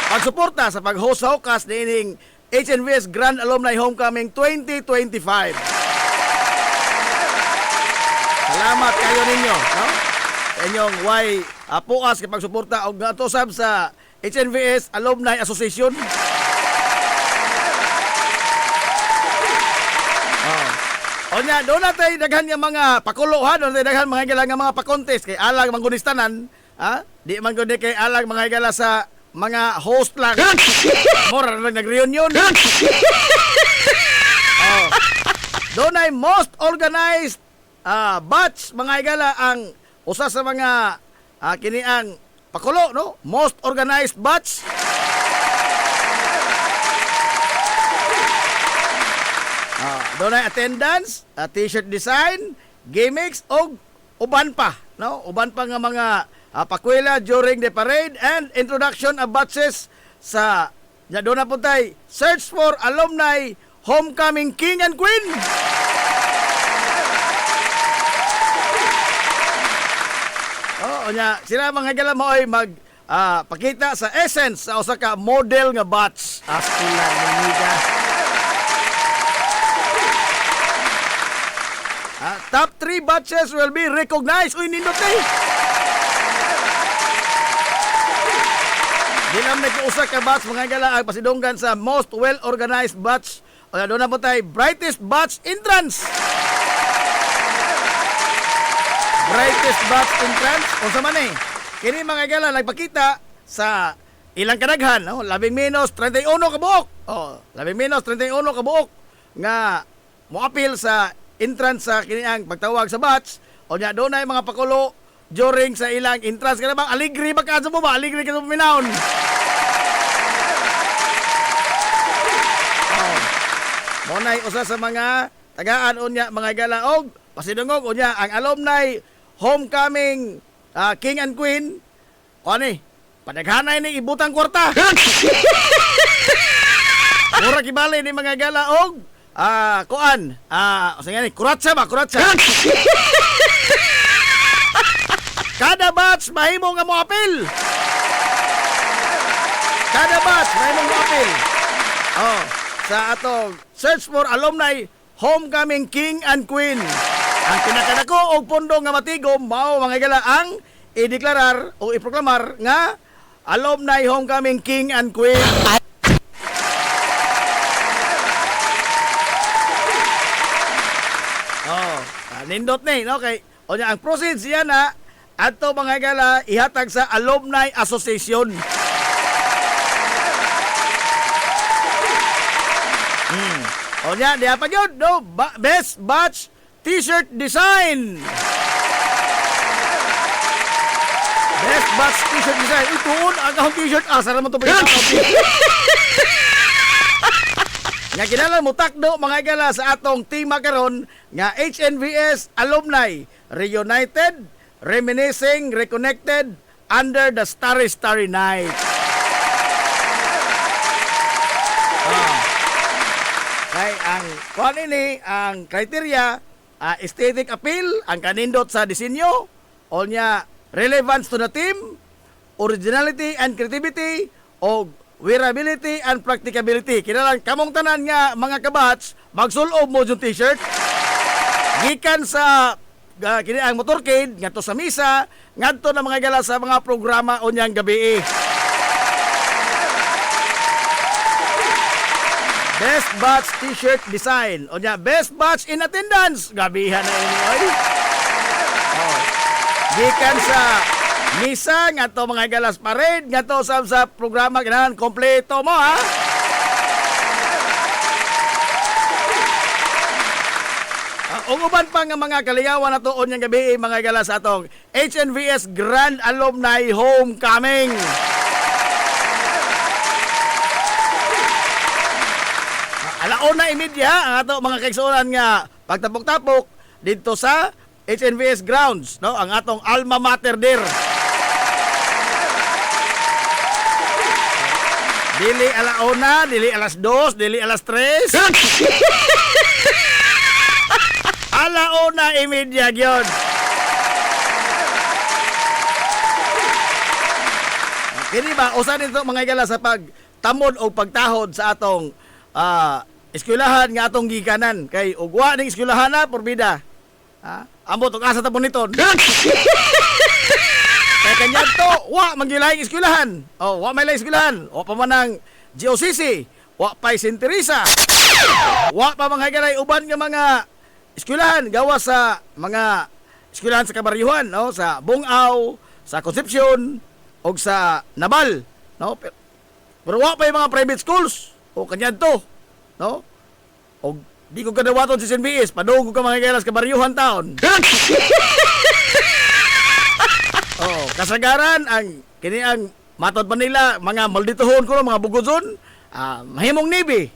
pagsuporta sa pag-host sa Hukas niining HNVS Grand Alumni Homecoming 2025. Salamat kayo ninyo, no? Sa inyong puas kay pagsuporta og natusab sa HNVS Alumni Association. Onya, doon natin daghan nga mga pakuluhan, doon natin daghan mga gala nga mga pakontest kay alang manggunistanan, ha? Di man gud kay alang mga gala sa mga host lang. Mora lang nag-reunion. Doon ay most organized batch mga igala ang usa sa mga kini ang pakulo, no? Most organized batch. Doon ay attendance, t-shirt design, gimmicks og uban pa, no? Uban pa nga mga pakwela during the parade and introduction of batches sa doon na po tayo search for alumni homecoming king and queen. Nya sila mga gala mo ay pakita sa essence sa usa ka model nga batch. Astilan mga top 3 batches will be recognized. Uy, nindot eh. Dilam na kiusa ka batch mga gala ang pasidunggan sa most well-organized batch. O doon na po tayo, brightest batch entrance. Brightest batch entrance. O sa man eh, kini mga gala nagpakita sa ilang kadaghan. No? 11-31 kabuok. O, 11-31 kabuok nga mo-appeal sa entrance sa kini ang pagtawag sa batch. O nya doon ay mga pakulo during sa ilang entrance. Kaya bang aligri ba ka sa ba? Aligri ka sa puminaon. Monay usa sa mga tagaan unya mga galaog pasidungog unya ang alumni homecoming king and queen o ani padaghanay ni ibutang kwarta. Mura kibali ni mga galaog kuan usa ni kuratsa. Kada batch mahimo nga mo apil. Sa atong search for alumni homecoming king and queen. Ang pinakanako og pondo nga matigom mao mga gala ang ideklarar o iproklamar nga alumni homecoming king and queen. Nindot ni, no? Kay onya ang proceeds yan adto mga gala ihatag sa alumni association. Onya, diya pa yun, no? Best batch t-shirt design. Best batch t-shirt design. Ituon, ang t-shirt. Sara mo ito pa nga kinala mo takdo mga igala sa atong tema karon nga HNVS Alumni Reunited, Reminiscing, Reconnected under the Starry Starry Night. Kay ang kuan ini ang criteria aesthetic appeal ang kanindot sa disenyo o nya relevance to the team, originality and creativity o wearability and practicability. Kinalang kamong tanan nga mga kabats, magsulob mo yung t-shirt. Gikan sa kini ang motorcade ngadto sa misa, ngadto na mga gala sa mga programa unyang gabi. Best batch t-shirt design. O niya, best batch in attendance. Gabihan na ini oy. Oh. Gikan sa misa nga to mga galas parade nga to sa programa ganahan kompleto mo ha. Ug uban pa nga mga kaligawan na tuon yang gabi mga galas atong HNVS Grand Alumni Homecoming. Alauna imidya ang ato mga kaigsuonan nga pagtapok-tapok dito sa HNVS grounds, no? Ang atong alma mater der. Dili alauna, dili alas 2, dili alas 3. Alauna imidya gyud. Kini ba usa nito mga igala sa pagtamod o pagtahod sa atong eskwelahan nga atong gikanan kay ugwa ning eskwelahan na porbida. Ambot og asa ta boniton. Kay kanya to, wa mangilaing eskwelahan. Oh, wa may laing eskwelahan. O pa man ang GOCC, wa pa Saint Teresa. Wa pa mga galay uban nga mga eskwelahan gawa sa mga eskwelahan sa kabaryuhan, no, sa Bungaw, sa Concepcion og sa Nabal, no. Pero wa pa yung mga private schools. O kanya to, no? O di ko kadawaton si SNBS, padung ko ka mga galas kabaryuhan taon. Oh, kasagaran ang kini ang matod pa nila mga maldituhon ko mga bugudson, mahimong nibi.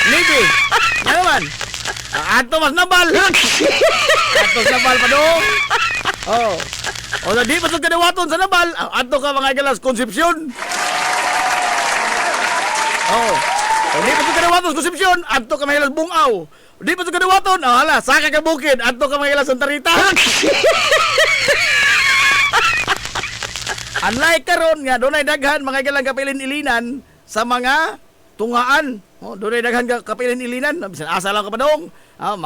Nibi. Nga naman. Ato mas nabal. Ato mas nabal padung. Oh. O di pa kadawaton sa nabal, ato ka mga galas Concepcion. Oh. Di pa ito kadawaton sa Concepcion, adto ka mahilas Bungaw. Di pa ito kadawaton, hala, saka ka bukid, adto ka mahilas Santa Rita. Unlike karon nga, doon ay daghan mga galang kapilin-ilinan sa mga tungaan. Oh, doon ay daghan kapilin-ilinan, bisan asa lang ka pa doon.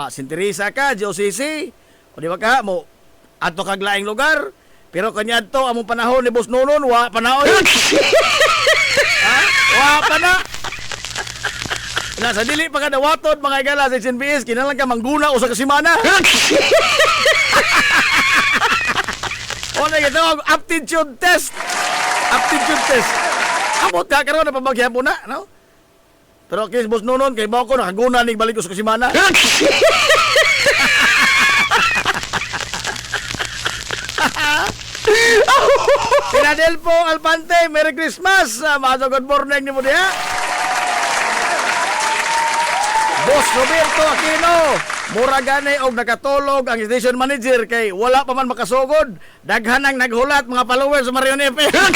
Saint Teresa ka, GOCC, o di ba ka, mo, adto kag laing lugar. Pero kanya adto, among panahon ni Boss Nonon, wa panahon. Wa pa na. Sa dili pa kadawaton mga igala sa SNBS, kinalang ka mangguna o sa kasimana. O na ito, aptitude test. Aptitude test. Amot ka karoon na pabagyan po na, no? Pero kis Boss Nonon, kay Boko, nakaguna ning balik ko sa kasimana. Pinadelpo Alpante, Merry Christmas. Mga good morning ni mo diha. Boss Roberto Aquino, mura gani og nakatulog ang station manager kay wala pa man makasugod. Daghan ang naghulat mga followers sa Marion FM.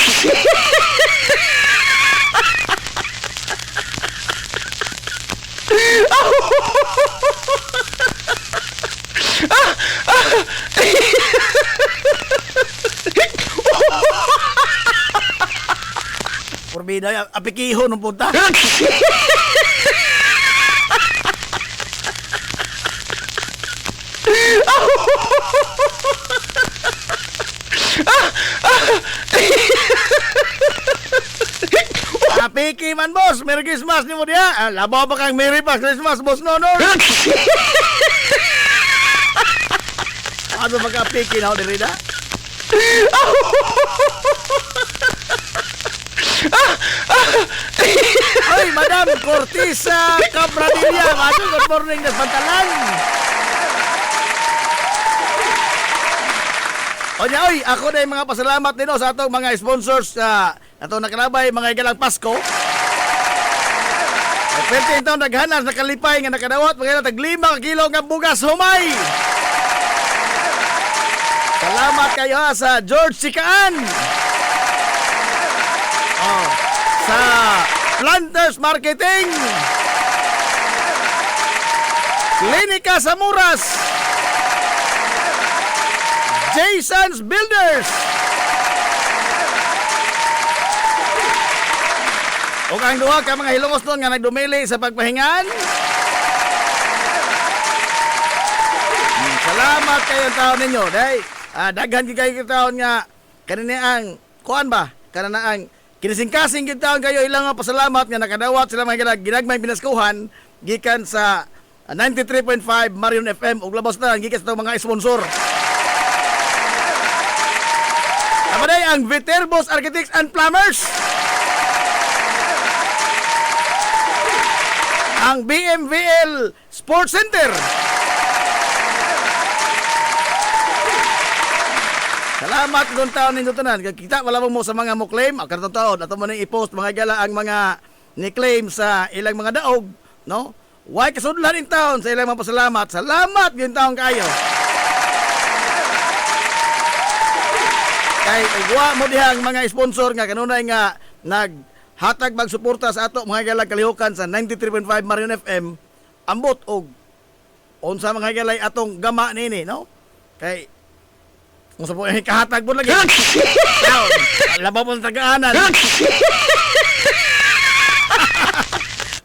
Porbida, apikiho nung punta. Apiki man boss, Merry Christmas ni mo diya. Labaw pa kang Merry Christmas boss Nonon. Ano magka-apiki na ako din na? Ay, Madam Cortisa Cabradilla, good morning na pantalan. Onya, oy, ako na yung mga pasalamat nino sa atong mga sponsors sa atong nakalabay mga igalang Pasko. At 20 taon naghanas, nakalipay nga nakadawat, mga tag 5 kilo nga bugas humay. Salamat kayo ha, sa George Sikaan. Oh, sa Planters Marketing. Klinika sa Muras. Jason's Builders. ug ang duha ka mga hilongos nun nga nagdumili sa pagpahingan. Salamat kayo taon ninyo. Day, daghan gyud kayo taon nga kanina ang kuan ba? Kanana ang kinising-kasing gyud taon kayo ilang nga pasalamat nga nakadawat sila mga ginagmay pinaskuhan gikan sa 93.5 Marion FM ug labas na gikan sa mga sponsor. Tabaday ang Viterbos Architects and Plumbers. Ang BMVL Sports Center. Salamat doon taon ninyo tanan. Kita wala mo sa mga mo claim kartong taon ato man i-post mga gala ang mga ni claim sa ilang mga daog, no? Why kasudlan in taon sa ilang mga pasalamat. Salamat gyud taon kayo. Kay ugwa mo dihang mga sponsor nga kanunay nga naghatag magsuporta sa ato mga gala kalihukan sa 93.5 Marion FM ambot og unsa mga galay atong gama nini, no? Kay kung sa po kahatag po lagi. Labaw pong tagaanan.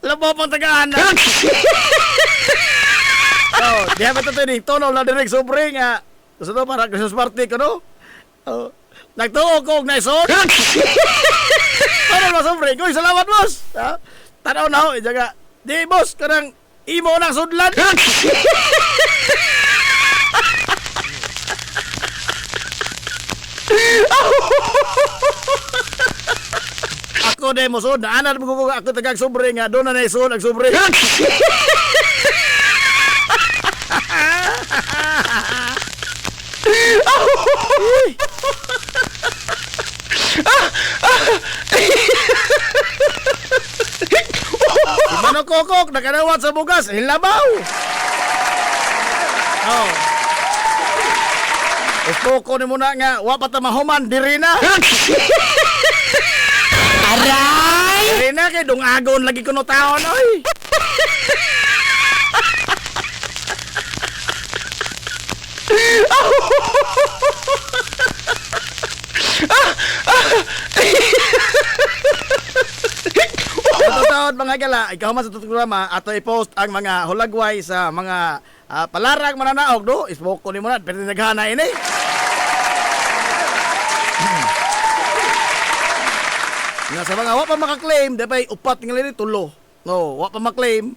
Labaw pong tagaanan. Oh, diha ba ito ni tono lang direk sobre nga. Gusto to para Christmas party ko, no? Oh, nagtuo ko og naisod. Tono lang sobre ko, salamat boss. Tanaw na ho, jaga. Di boss, kanang imo nang sudlan. Ako de mo sud, naanan mo ko ako tagag sobre nga do na naisod ang sobre. Si Manong Kokok nakadawat sa bugas, hilabaw. Oh. Espoko ni muna nga, wa pa ta mahuman, diri na. Aray! Diri na kay dungagon lagi kuno taon, oy. Ito taon mga gala, ikaw man sa programa ato i-post ang mga hulagway sa mga palarang mananaog do, isboko ni mo na, pero naghana ini. Nga sa mga wa pa makaklaim, dapay upat nga lini tulo. No, wa pa maklaim.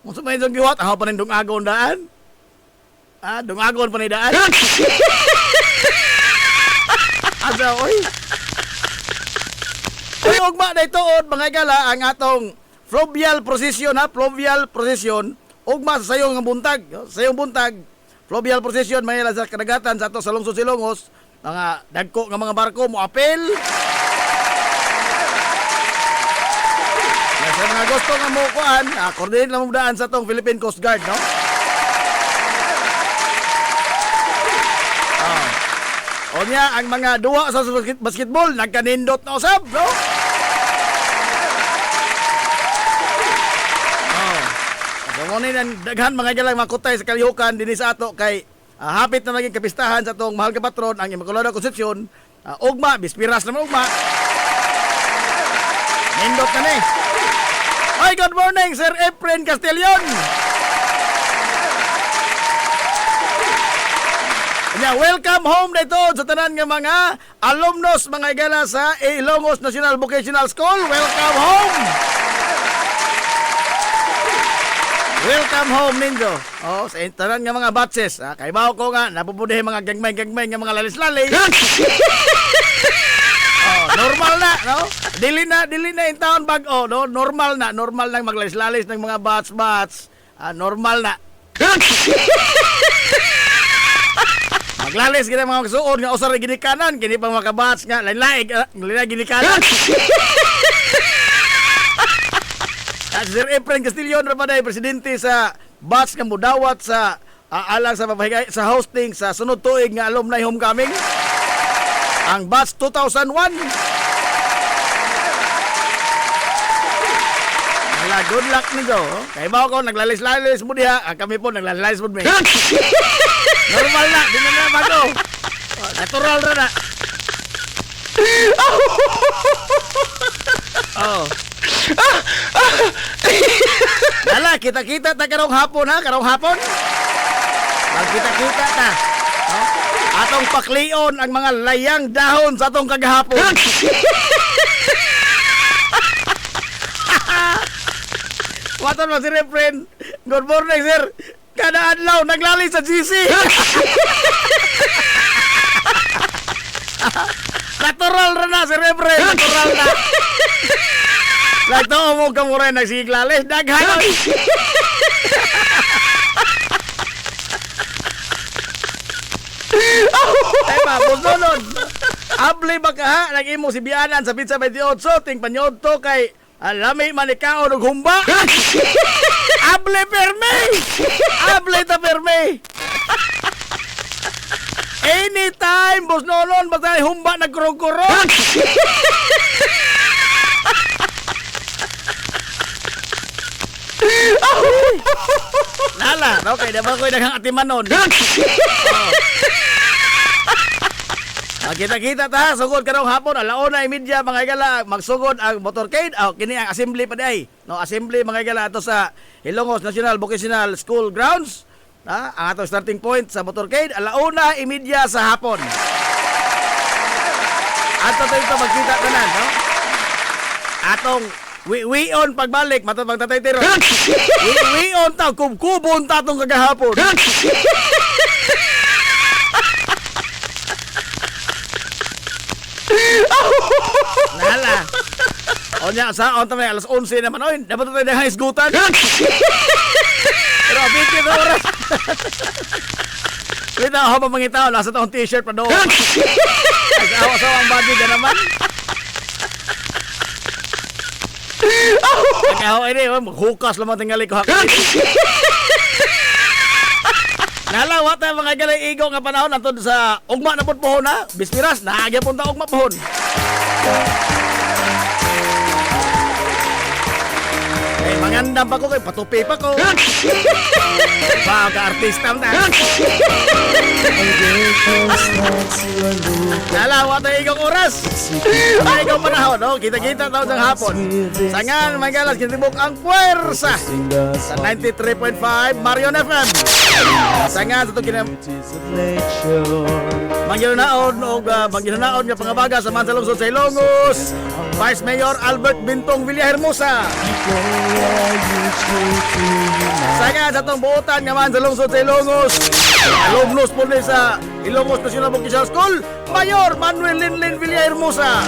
Kung sa may dong giwat, ako pa rin dungagon daan. Dungagon pa ni daan. Asa, oy. Uy, ugma na itood, mga gala, ang atong fluvial procession, fluvial procession. Ugma sa sayong buntag, sayong buntag, fluvial procession, mga sa kadagatan sa ato sa lungsod Silongos, mga dagko nga mga barko mo apel. Sa mga gusto nga mo kuan, coordinate lang mo daan sa tong Philippine Coast Guard, no? O niya, ang mga duwa sa basketball, nagkanindot na usab, no? So, ngunit ang daghan mga galang makutay sa kalihukan din sa ato kay hapit na naging kapistahan sa itong mahal ka patron, ang Immaculada Concepcion. Ugma, bispiras naman ugma. Nindot na ni. Hi, good morning, Sir Efren Castellon. Welcome home na ito sa tanan nga mga alumnos, mga igala sa Ilongos National Vocational School. Welcome home. Welcome home ninyo. Oh, sa tanan nga mga batches. Kay bawo ko nga napupudihin mga gagmay-gagmay nga mga lalis-lalis. Normal na, no? Dili na in taon bag-o, no? Normal na maglalis-lalis ng mga bats. Normal na. Maglalis gina mga magsuon nga usar ginikanan, kini pang mga bats nga lain-lain ginikanan. Sir Efren Castellon Rapaday, presidente sa bats nga mudawat sa alang sa papahigay sa hosting sa sunod tuig nga alumni homecoming. Ang batch 2001. Good luck niyo. Kay ba ko naglalis-lalis mo diha, kami po naglalis mo mi. Normal na, di na bago. Natural ra na. Nala, kita-kita ta karong hapon ha, karong hapon. Magkita-kita ta. No? Atong paklion ang mga layang dahon sa atong kagahapon. Waton mo si Refren. Good morning, sir. Kada adlaw naglali sa GC. Natural ra na si Refren, natural na. Lagto mo ka mo rin nagsiglali. Daghan. Ay pa, busunod. Abli ba ka ha? Nag-imo si Bianan sa Pizza 28. Ting panyod to kay alami manikao ng humba. Able perme. Able ta perme. Anytime, boss nonon, basta humba nagkurong-kurong. Nala, okay, dapat ko daghang atimanon. Kita-kita ta, sugod karong hapon, alauna imidya mga igala, magsugod ang motorcade, kini ang assembly pa day. No, assembly mga igala ato sa Ilongos National Vocational School Grounds. Ang atong starting point sa motorcade, alauna imidya sa hapon. Ato tayo magkita tanan, no? Atong we-on pagbalik, matod magtatay tiro. We-on ta, kubkubon ta tong kagahapon. Nala. Onya sa on ta may alas 11 naman oy, dapat tayo dang isgutan. Pero bigyan na oras. Kita ako mangitaw nasa tong t-shirt pa doon. Sa ang body na naman. Ako ini maghukas lamang tingali ko hakit. Nalawa tayo mga galay igo nga panahon atod sa ugma na pud pohon na. Bispiras naagya punta ugma pohon. Eh mangandam pa ko kay patupi pa ko. Ba ka artista na. Nalawa tayo igong oras. Ay igong panahon, no? Kita-kita tayo ng hapon. Sangan, mga galas, kinitibok ang puwersa sa 93.5 Marion FM. Sangan, sa ito Manggilanaon o manggilanaon nga pangabaga sa Mansalungsod sa Ilongos, Vice Mayor Albert Bintong Villahermosa. Sangan, sa itong buotan nga Mansalungsod sa Ilongos, alumnus po sa Ilongos National Vocational School, Mayor Manuel Linlin Villahermosa.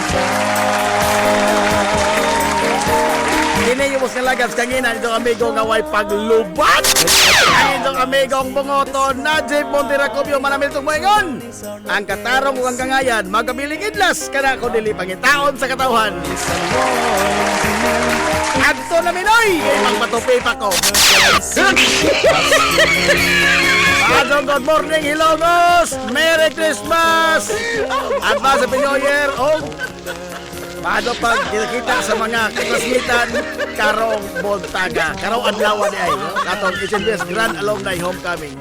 Kini yung mga lagab kanginan itong amigo nga way paglubat. Ang itong amigong bungoton na Jay Monteracopio manamil itong moingon. Ang katarong ang kangayan, magabiling idlas kada ko dili pangitaon sa katawhan. Adto na minoy, magpatupi pa ko. Adong good morning Ilongos, Merry Christmas, Advance Happy New Year, paano pag kita sa mga kaklasmitan karong Bontaga, karong adlaw ni ay, atong HNBS Grand Alumni Homecoming.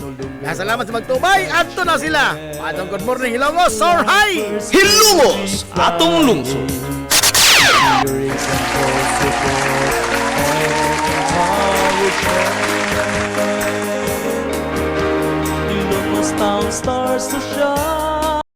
Salamat sa magtubay, adto na sila. Paano good morning Ilongos, soar high! Hilongos, atong lungsod. Ilocos Town stars to shine.